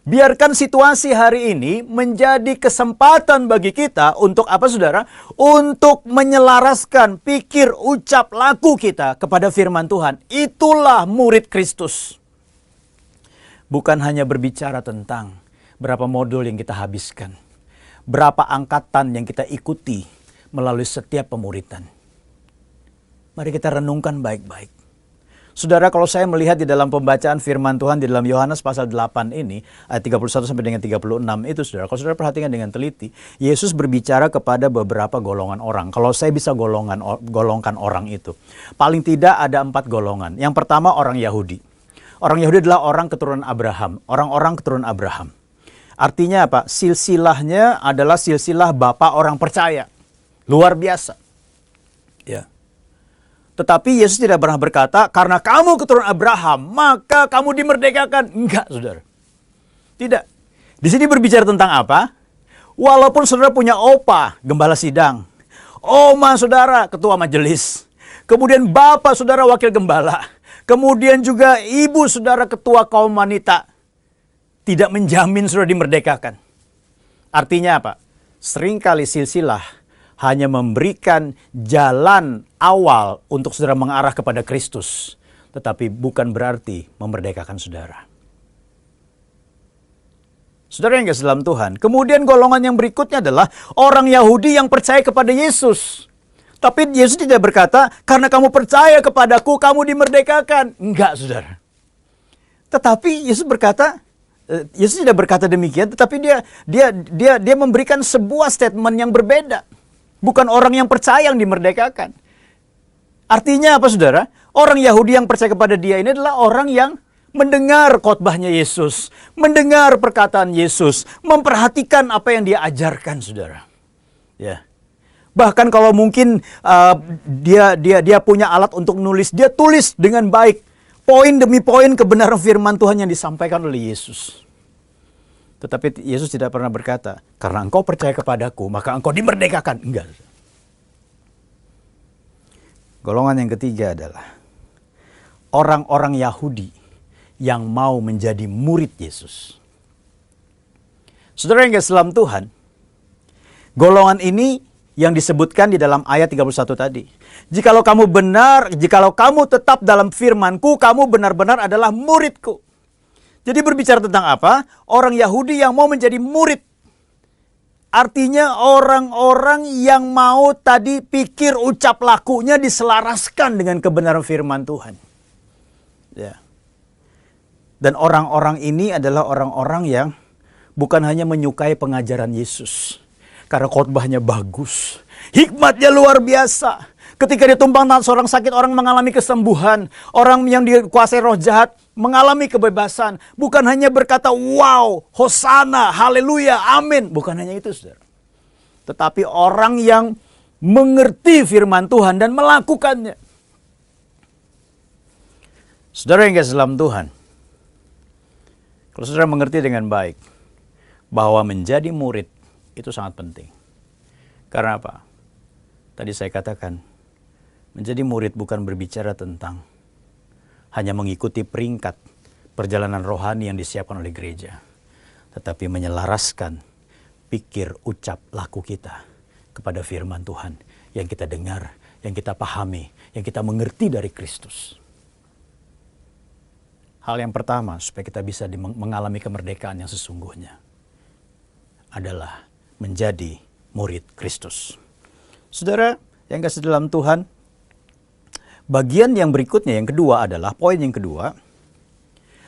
Biarkan situasi hari ini menjadi kesempatan bagi kita untuk apa saudara? Untuk menyelaraskan pikir, ucap, laku kita kepada firman Tuhan. Itulah murid Kristus. Bukan hanya berbicara tentang berapa modul yang kita habiskan. Berapa angkatan yang kita ikuti melalui setiap pemuridan. Mari kita renungkan baik-baik. Saudara, kalau saya melihat di dalam pembacaan firman Tuhan di dalam Yohanes pasal 8 ini, ayat 31 sampai dengan 36 itu saudara. Kalau saudara perhatikan dengan teliti, Yesus berbicara kepada beberapa golongan orang. Kalau saya bisa golongkan orang itu. Paling tidak ada 4 golongan. Yang pertama orang Yahudi. Orang Yahudi adalah orang keturunan Abraham. Orang-orang keturunan Abraham. Artinya apa? Silsilahnya adalah silsilah bapak orang percaya. Luar biasa. Ya. Tetapi Yesus tidak pernah berkata, karena kamu keturunan Abraham, maka kamu dimerdekakan. Enggak, saudara. Tidak. Di sini berbicara tentang apa? Walaupun saudara punya opa, gembala sidang. Oma saudara, ketua majelis. Kemudian bapak saudara, wakil gembala. Kemudian juga ibu saudara, ketua kaum wanita. Tidak menjamin saudara dimerdekakan. Artinya apa? Seringkali silsilah hanya memberikan jalan awal untuk saudara mengarah kepada Kristus. Tetapi bukan berarti memerdekakan saudara. Saudara yang kasih dalam Tuhan. Kemudian golongan yang berikutnya adalah orang Yahudi yang percaya kepada Yesus. Tapi Yesus tidak berkata, karena kamu percaya kepadaku, kamu dimerdekakan. Enggak, saudara. Tetapi Yesus berkata, Yesus tidak berkata demikian, tetapi dia memberikan sebuah statement yang berbeda. Bukan orang yang percaya yang dimerdekakan. Artinya apa saudara? Orang Yahudi yang percaya kepada dia ini adalah orang yang mendengar khotbahnya Yesus. Mendengar perkataan Yesus. Memperhatikan apa yang dia ajarkan saudara. Ya. Bahkan kalau mungkin dia punya alat untuk nulis. Dia tulis dengan baik. Poin demi poin kebenaran firman Tuhan yang disampaikan oleh Yesus. Tetapi Yesus tidak pernah berkata, karena engkau percaya kepadaku, maka engkau dimerdekakan. Enggak. Golongan yang ketiga adalah orang-orang Yahudi yang mau menjadi murid Yesus. Saudara yang kasih dalam Tuhan, golongan ini yang disebutkan di dalam ayat 31 tadi. Jikalau kamu tetap dalam firman-Ku, kamu benar-benar adalah murid-Ku. Jadi berbicara tentang apa? Orang Yahudi yang mau menjadi murid. Artinya orang-orang yang mau tadi pikir ucap lakunya diselaraskan dengan kebenaran firman Tuhan. Ya. Dan orang-orang ini adalah orang-orang yang bukan hanya menyukai pengajaran Yesus. Karena khotbahnya bagus. Hikmatnya luar biasa. Ketika ditumpang tangan seorang sakit, orang mengalami kesembuhan. Orang yang dikuasai roh jahat mengalami kebebasan. Bukan hanya berkata, wow, hosana, haleluya, amin. Bukan hanya itu, saudara. Tetapi orang yang mengerti firman Tuhan dan melakukannya. Saudara yang kasih dalam Tuhan. Kalau saudara mengerti dengan baik bahwa menjadi murid itu sangat penting. Karena apa? Tadi saya katakan, menjadi murid bukan berbicara tentang hanya mengikuti peringkat perjalanan rohani yang disiapkan oleh gereja. Tetapi menyelaraskan pikir, ucap, laku kita kepada firman Tuhan yang kita dengar, yang kita pahami, yang kita mengerti dari Kristus. Hal yang pertama supaya kita bisa mengalami kemerdekaan yang sesungguhnya adalah menjadi murid Kristus. Saudara yang kasih dalam Tuhan, bagian yang berikutnya, yang kedua adalah, poin yang kedua,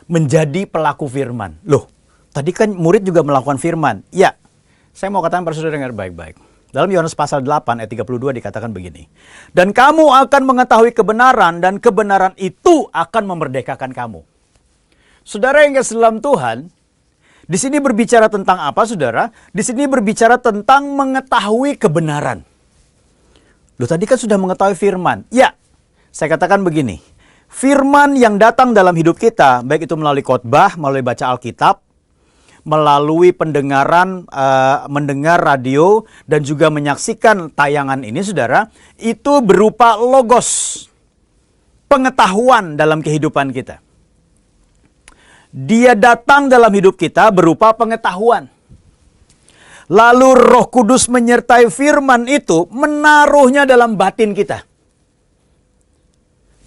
menjadi pelaku firman. Loh, tadi kan murid juga melakukan firman. Ya, saya mau katakan pada saudara dengar baik-baik. Dalam Yohanes pasal 8 ayat 32 dikatakan begini. Dan kamu akan mengetahui kebenaran, dan kebenaran itu akan memerdekakan kamu. Saudara yang kasih dalam Tuhan, di sini berbicara tentang apa, saudara? Di sini berbicara tentang mengetahui kebenaran. Loh, tadi kan sudah mengetahui firman. Ya, saya katakan begini. Firman yang datang dalam hidup kita, baik itu melalui khotbah, melalui baca Alkitab, melalui pendengaran, mendengar radio, dan juga menyaksikan tayangan ini, saudara, itu berupa logos, pengetahuan dalam kehidupan kita. Dia datang dalam hidup kita berupa pengetahuan. Lalu Roh Kudus menyertai firman itu, menaruhnya dalam batin kita.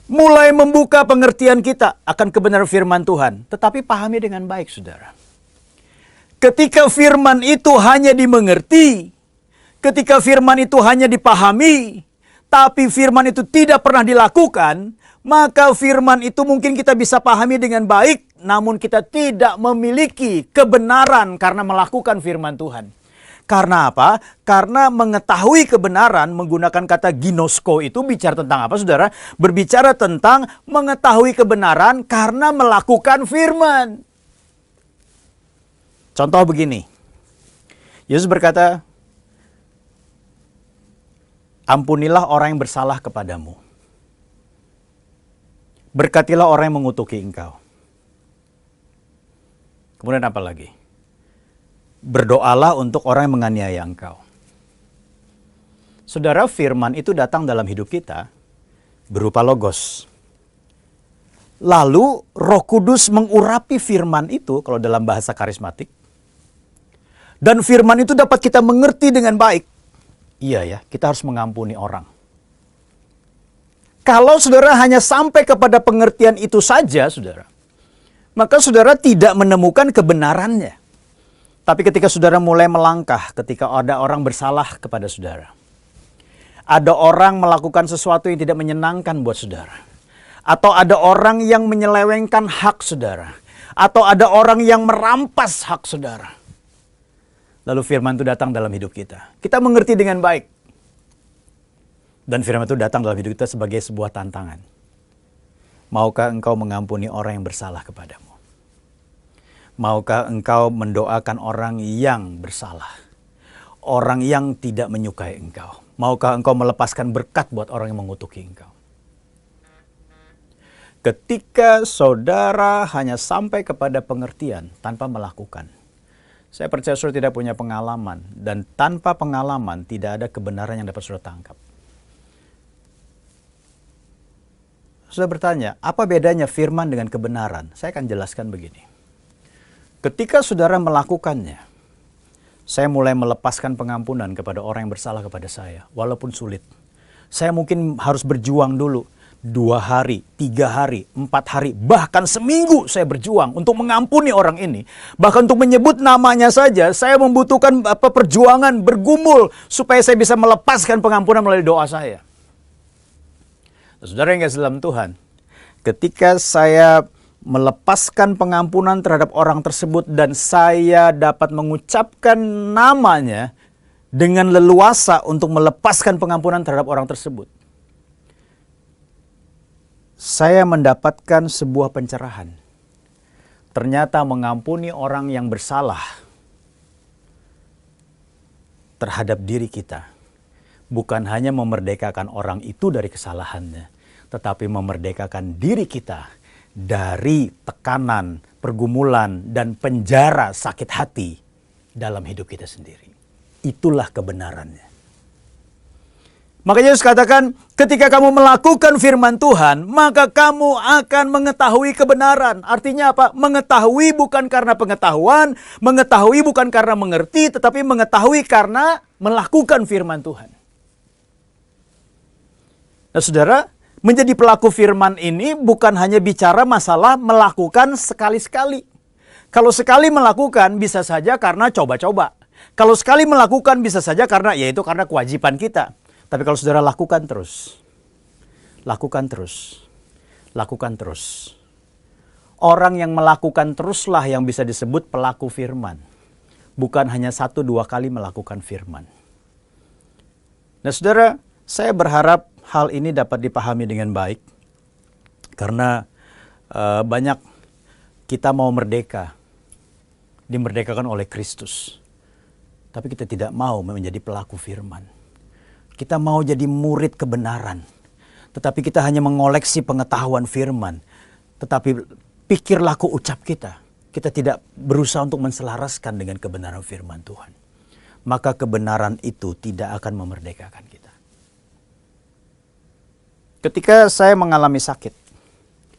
Mulai membuka pengertian kita akan kebenaran firman Tuhan. Tetapi pahami dengan baik, saudara. Ketika firman itu hanya dimengerti, ketika firman itu hanya dipahami, tapi firman itu tidak pernah dilakukan, maka firman itu mungkin kita bisa pahami dengan baik, namun kita tidak memiliki kebenaran karena melakukan firman Tuhan. Karena apa? Karena mengetahui kebenaran menggunakan kata ginosko itu bicara tentang apa, saudara? Berbicara tentang mengetahui kebenaran karena melakukan firman. Contoh begini. Yesus berkata, ampunilah orang yang bersalah kepadamu. Berkatilah orang yang mengutuki engkau. Kemudian apa lagi? Berdoalah untuk orang yang menganiaya engkau. Saudara, firman itu datang dalam hidup kita berupa logos. Lalu Roh Kudus mengurapi firman itu kalau dalam bahasa karismatik. Dan firman itu dapat kita mengerti dengan baik. Iya ya, kita harus mengampuni orang. Kalau saudara hanya sampai kepada pengertian itu saja, saudara, maka saudara tidak menemukan kebenarannya. Tapi ketika saudara mulai melangkah, ketika ada orang bersalah kepada saudara, ada orang melakukan sesuatu yang tidak menyenangkan buat saudara, atau ada orang yang menyelewengkan hak saudara, atau ada orang yang merampas hak saudara, lalu firman itu datang dalam hidup kita. Kita mengerti dengan baik. Dan firman itu datang dalam hidup kita sebagai sebuah tantangan. Maukah engkau mengampuni orang yang bersalah kepadamu? Maukah engkau mendoakan orang yang bersalah? Orang yang tidak menyukai engkau? Maukah engkau melepaskan berkat buat orang yang mengutuki engkau? Ketika saudara hanya sampai kepada pengertian tanpa melakukan, saya percaya saudara tidak punya pengalaman. Dan tanpa pengalaman tidak ada kebenaran yang dapat saudara tangkap. Saudara bertanya, apa bedanya firman dengan kebenaran? Saya akan jelaskan begini. Ketika saudara melakukannya, saya mulai melepaskan pengampunan kepada orang yang bersalah kepada saya, walaupun sulit. Saya mungkin harus berjuang dulu, 2 hari, 3 hari, 4 hari, bahkan seminggu saya berjuang untuk mengampuni orang ini. Bahkan untuk menyebut namanya saja, saya membutuhkan perjuangan, bergumul, supaya saya bisa melepaskan pengampunan melalui doa saya. Saudara yang kasih dalam Tuhan, ketika saya melepaskan pengampunan terhadap orang tersebut dan saya dapat mengucapkan namanya dengan leluasa untuk melepaskan pengampunan terhadap orang tersebut, saya mendapatkan sebuah pencerahan. Ternyata mengampuni orang yang bersalah terhadap diri kita bukan hanya memerdekakan orang itu dari kesalahannya, tetapi memerdekakan diri kita dari tekanan, pergumulan, dan penjara sakit hati dalam hidup kita sendiri. Itulah kebenarannya. Makanya Yesus katakan, ketika kamu melakukan firman Tuhan, maka kamu akan mengetahui kebenaran. Artinya apa? Mengetahui bukan karena pengetahuan, mengetahui bukan karena mengerti, tetapi mengetahui karena melakukan firman Tuhan. Nah, saudara, menjadi pelaku firman ini bukan hanya bicara masalah melakukan sekali-sekali. Kalau sekali melakukan bisa saja karena coba-coba. Kalau sekali melakukan bisa saja karena karena kewajiban kita. Tapi kalau saudara lakukan terus. Lakukan terus. Lakukan terus. Orang yang melakukan teruslah yang bisa disebut pelaku firman. Bukan hanya 1-2 kali melakukan firman. Nah, saudara, saya berharap hal ini dapat dipahami dengan baik, karena banyak kita mau merdeka, dimerdekakan oleh Kristus, tapi kita tidak mau menjadi pelaku firman. Kita mau jadi murid kebenaran, tetapi kita hanya mengoleksi pengetahuan firman, tetapi pikir laku ucap kita tidak berusaha untuk menselaraskan dengan kebenaran firman Tuhan. Maka kebenaran itu tidak akan memerdekakan kita. Ketika saya mengalami sakit,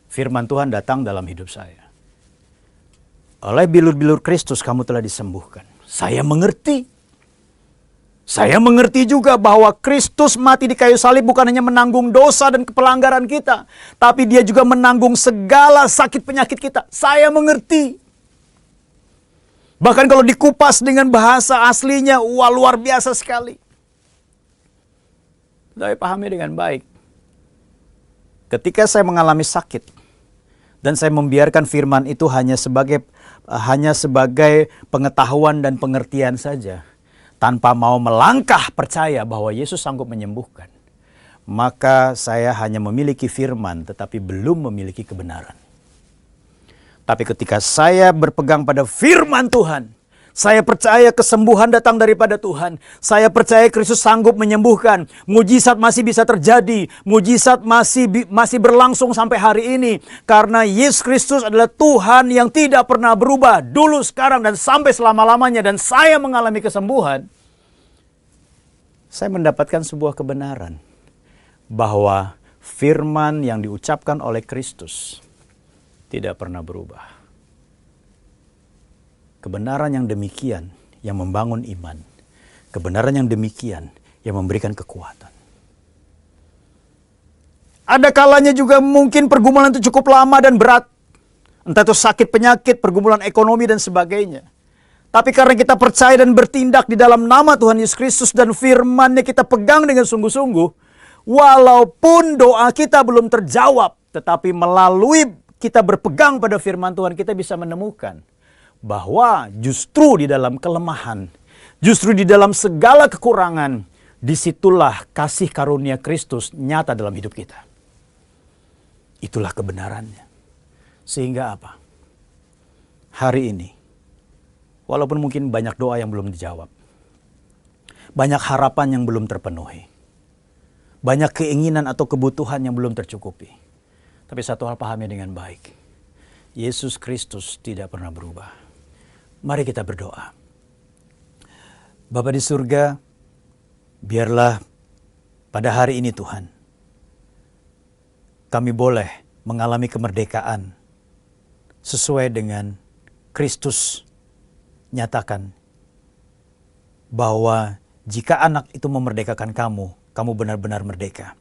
firman Tuhan datang dalam hidup saya. Oleh bilur-bilur Kristus kamu telah disembuhkan. Saya mengerti. Saya mengerti juga bahwa Kristus mati di kayu salib bukan hanya menanggung dosa dan pelanggaran kita, tapi dia juga menanggung segala sakit penyakit kita. Saya mengerti. Bahkan kalau dikupas dengan bahasa aslinya, luar biasa sekali. Saya pahami dengan baik. Ketika saya mengalami sakit dan saya membiarkan firman itu hanya sebagai pengetahuan dan pengertian saja, tanpa mau melangkah percaya bahwa Yesus sanggup menyembuhkan, maka saya hanya memiliki firman tetapi belum memiliki kebenaran. Tapi ketika saya berpegang pada firman Tuhan, saya percaya kesembuhan datang daripada Tuhan. Saya percaya Kristus sanggup menyembuhkan. Mujizat masih bisa terjadi. Mujizat masih berlangsung sampai hari ini. Karena Yesus Kristus adalah Tuhan yang tidak pernah berubah. Dulu, sekarang, dan sampai selama-lamanya. Dan saya mengalami kesembuhan. Saya mendapatkan sebuah kebenaran. Bahwa firman yang diucapkan oleh Kristus tidak pernah berubah. Kebenaran yang demikian yang membangun iman. Kebenaran yang demikian yang memberikan kekuatan. Ada kalanya juga mungkin pergumulan itu cukup lama dan berat. Entah itu sakit penyakit, pergumulan ekonomi dan sebagainya. Tapi karena kita percaya dan bertindak di dalam nama Tuhan Yesus Kristus dan firman-Nya kita pegang dengan sungguh-sungguh, walaupun doa kita belum terjawab, tetapi melalui kita berpegang pada firman Tuhan, kita bisa menemukan bahwa justru di dalam kelemahan, justru di dalam segala kekurangan, disitulah kasih karunia Kristus nyata dalam hidup kita. Itulah kebenarannya. Sehingga apa? Hari ini, walaupun mungkin banyak doa yang belum dijawab, banyak harapan yang belum terpenuhi, banyak keinginan atau kebutuhan yang belum tercukupi, tapi satu hal pahami dengan baik, Yesus Kristus tidak pernah berubah. Mari kita berdoa. Bapa di surga, biarlah pada hari ini Tuhan, kami boleh mengalami kemerdekaan sesuai dengan Kristus nyatakan bahwa jika anak itu memerdekakan kamu, kamu benar-benar merdeka.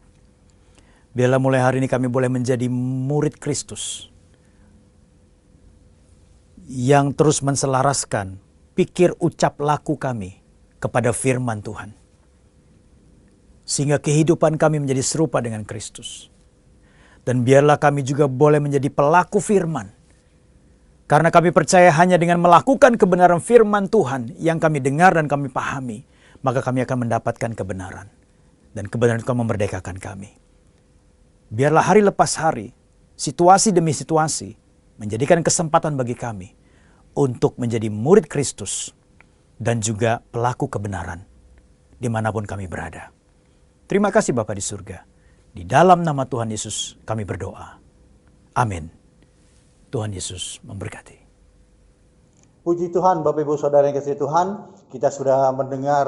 Biarlah mulai hari ini kami boleh menjadi murid Kristus yang terus menselaraskan pikir, ucap, laku kami kepada firman Tuhan. Sehingga kehidupan kami menjadi serupa dengan Kristus. Dan biarlah kami juga boleh menjadi pelaku firman. Karena kami percaya hanya dengan melakukan kebenaran firman Tuhan yang kami dengar dan kami pahami, maka kami akan mendapatkan kebenaran. Dan kebenaran itu memerdekakan kami. Biarlah hari lepas hari, situasi demi situasi, menjadikan kesempatan bagi kami untuk menjadi murid Kristus dan juga pelaku kebenaran dimanapun kami berada. Terima kasih Bapa di surga. Di dalam nama Tuhan Yesus kami berdoa. Amin. Tuhan Yesus memberkati. Puji Tuhan, Bapak Ibu Saudara yang kasih Tuhan, kita sudah mendengar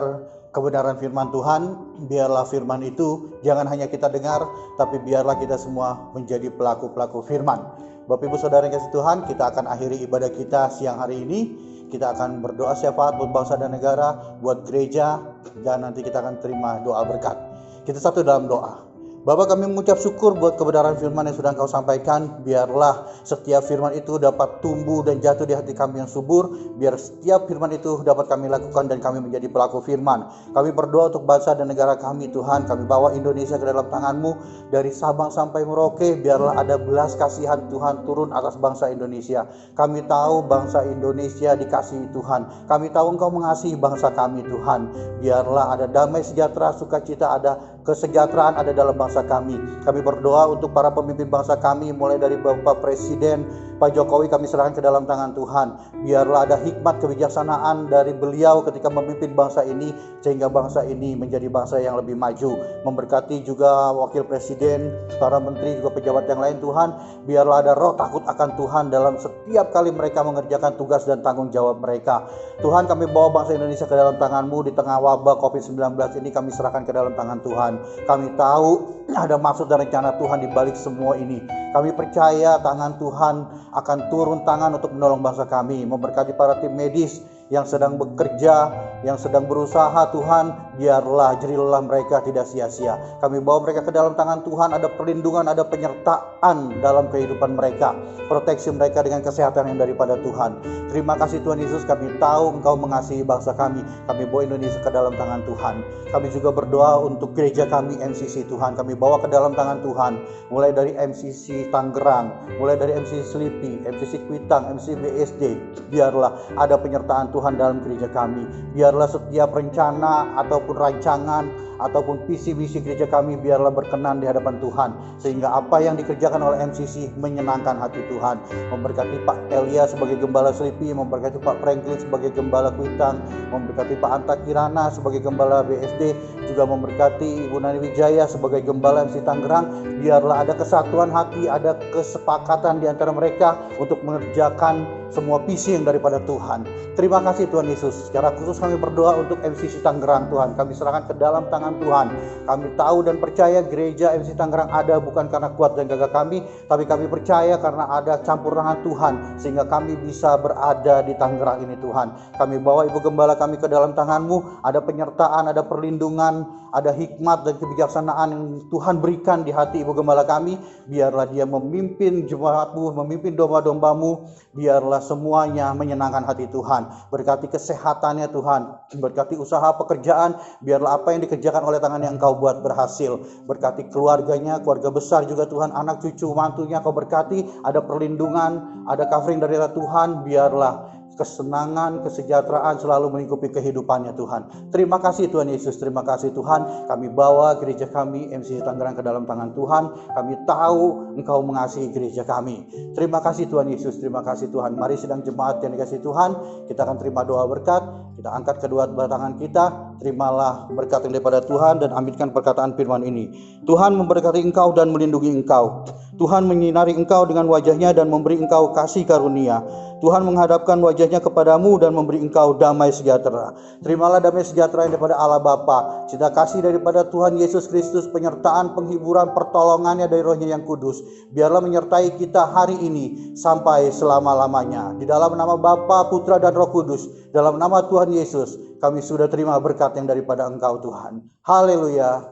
kebenaran firman Tuhan. Biarlah firman itu jangan hanya kita dengar, tapi biarlah kita semua menjadi pelaku-pelaku firman. Bapak Ibu Saudara yang kasih Tuhan, kita akan akhiri ibadah kita siang hari ini. Kita akan berdoa syafaat buat bangsa dan negara, buat gereja, dan nanti kita akan terima doa berkat. Kita satu dalam doa. Bapa, kami mengucap syukur buat kebenaran firman yang sudah Engkau sampaikan. Biarlah setiap firman itu dapat tumbuh dan jatuh di hati kami yang subur. Biar setiap firman itu dapat kami lakukan dan kami menjadi pelaku firman. Kami berdoa untuk bangsa dan negara kami Tuhan. Kami bawa Indonesia ke dalam tangan-Mu. Dari Sabang sampai Merauke, biarlah ada belas kasihan Tuhan turun atas bangsa Indonesia. Kami tahu bangsa Indonesia dikasihi Tuhan. Kami tahu Engkau mengasihi bangsa kami Tuhan. Biarlah ada damai sejahtera, sukacita, ada kesejahteraan ada dalam bangsa kami. Kami berdoa untuk para pemimpin bangsa kami, mulai dari Bapak Presiden Pak Jokowi, kami serahkan ke dalam tangan Tuhan. Biarlah ada hikmat kebijaksanaan dari beliau ketika memimpin bangsa ini, sehingga bangsa ini menjadi bangsa yang lebih maju. Memberkati juga Wakil Presiden, para menteri, juga pejabat yang lain Tuhan. Biarlah ada roh takut akan Tuhan dalam setiap kali mereka mengerjakan tugas dan tanggung jawab mereka. Tuhan, kami bawa bangsa Indonesia ke dalam tangan-Mu. Di tengah wabah COVID-19 ini kami serahkan ke dalam tangan Tuhan. Kami tahu ada maksud dan rencana Tuhan di balik semua ini. Kami percaya tangan Tuhan akan turun tangan untuk menolong bangsa kami. Memberkati para tim medis yang sedang bekerja, yang sedang berusaha Tuhan, biarlah jerilah mereka tidak sia-sia. Kami bawa mereka ke dalam tangan Tuhan, ada perlindungan, ada penyertaan dalam kehidupan mereka, proteksi mereka dengan kesehatan yang daripada Tuhan. Terima kasih Tuhan Yesus, kami tahu Engkau mengasihi bangsa kami. Kami bawa Indonesia ke dalam tangan Tuhan. Kami juga berdoa untuk gereja kami MCC Tuhan, kami bawa ke dalam tangan Tuhan, mulai dari MCC Tangerang, mulai dari MCC Selipi, MCC Kuitang, MCC BSD. Biarlah ada penyertaan Tuhan dalam gereja kami. Biarlah setiap rencana ataupun rancangan ataupun visi misi gereja kami biarlah berkenan di hadapan Tuhan, sehingga apa yang dikerjakan oleh MCC menyenangkan hati Tuhan. Memberkati Pak Elia sebagai gembala Selipi, memberkati Pak Franklin sebagai gembala Kuitang, memberkati Pak Anta Kirana sebagai gembala BSD, juga memberkati Ibu Nani Wijaya sebagai gembala MC Tangerang. Biarlah ada kesatuan hati, ada kesepakatan di antara mereka untuk mengerjakan semua visi yang daripada Tuhan. Terima kasih Tuhan Yesus. Secara khusus kami berdoa untuk MCC Tangerang Tuhan. Kami serahkan ke dalam tangan Tuhan. Kami tahu dan percaya gereja MCC Tangerang ada bukan karena kuat dan gagah kami, tapi kami percaya karena ada campur tangan Tuhan, sehingga kami bisa berada di Tangerang ini Tuhan. Kami bawa Ibu Gembala kami ke dalam tangan-Mu. Ada penyertaan, ada perlindungan, ada hikmat dan kebijaksanaan yang Tuhan berikan di hati Ibu Gembala kami. Biarlah dia memimpin jemaat-Mu, memimpin domba-domba-Mu. Biarlah semuanya menyenangkan hati Tuhan. Berkati kesehatannya Tuhan, berkati usaha pekerjaan, biarlah apa yang dikerjakan oleh tangan yang Engkau buat berhasil. Berkati keluarganya, keluarga besar juga Tuhan, anak cucu mantunya Kau berkati, ada perlindungan, ada covering dari Tuhan. Biarlah kesenangan, kesejahteraan selalu melingkupi kehidupannya Tuhan. Terima kasih Tuhan Yesus, terima kasih Tuhan. Kami bawa gereja kami MCC Tangerang ke dalam tangan Tuhan. Kami tahu Engkau mengasihi gereja kami. Terima kasih Tuhan Yesus, terima kasih Tuhan. Mari sidang jemaat yang dikasihi Tuhan, kita akan terima doa berkat. Kita angkat kedua tangan kita, terimalah berkat yang daripada Tuhan dan aminkan perkataan firman ini. Tuhan memberkati engkau dan melindungi engkau. Tuhan menyinari engkau dengan wajahnya dan memberi engkau kasih karunia. Tuhan menghadapkan wajahnya kepadamu dan memberi engkau damai sejahtera. Terimalah damai sejahtera yang daripada Allah Bapa, cinta kasih daripada Tuhan Yesus Kristus, penyertaan, penghiburan, pertolongannya dari Roh-Nya yang kudus. Biarlah menyertai kita hari ini sampai selama-lamanya. Di dalam nama Bapa, Putra dan Roh Kudus, dalam nama Tuhan Yesus, kami sudah terima berkat yang daripada Engkau Tuhan. Haleluya.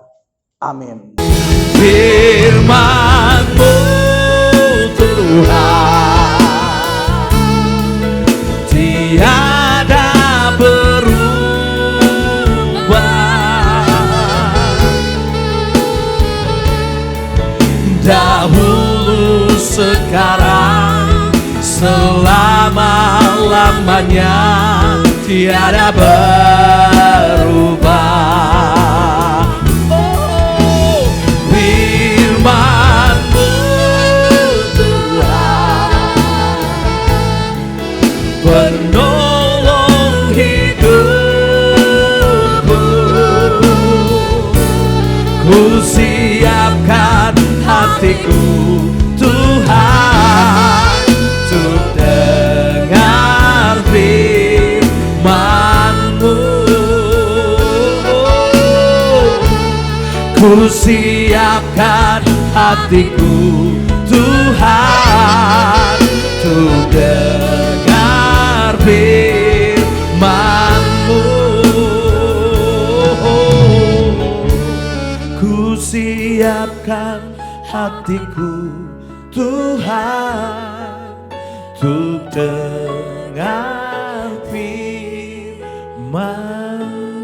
Amin. Firman-Mu Tuhan tiada berubah, dahulu sekarang selama-lamanya tiada berubah. Oh, firman-Mu Tuhan penolong hidupku, ku siapkan hatiku Tuhan untuk dengar firman-Mu. Ku siapkan hatiku Tuhan untuk dengar firman-Mu. Ku siapkan hatiku Tuhan untuk dengar firman-Mu.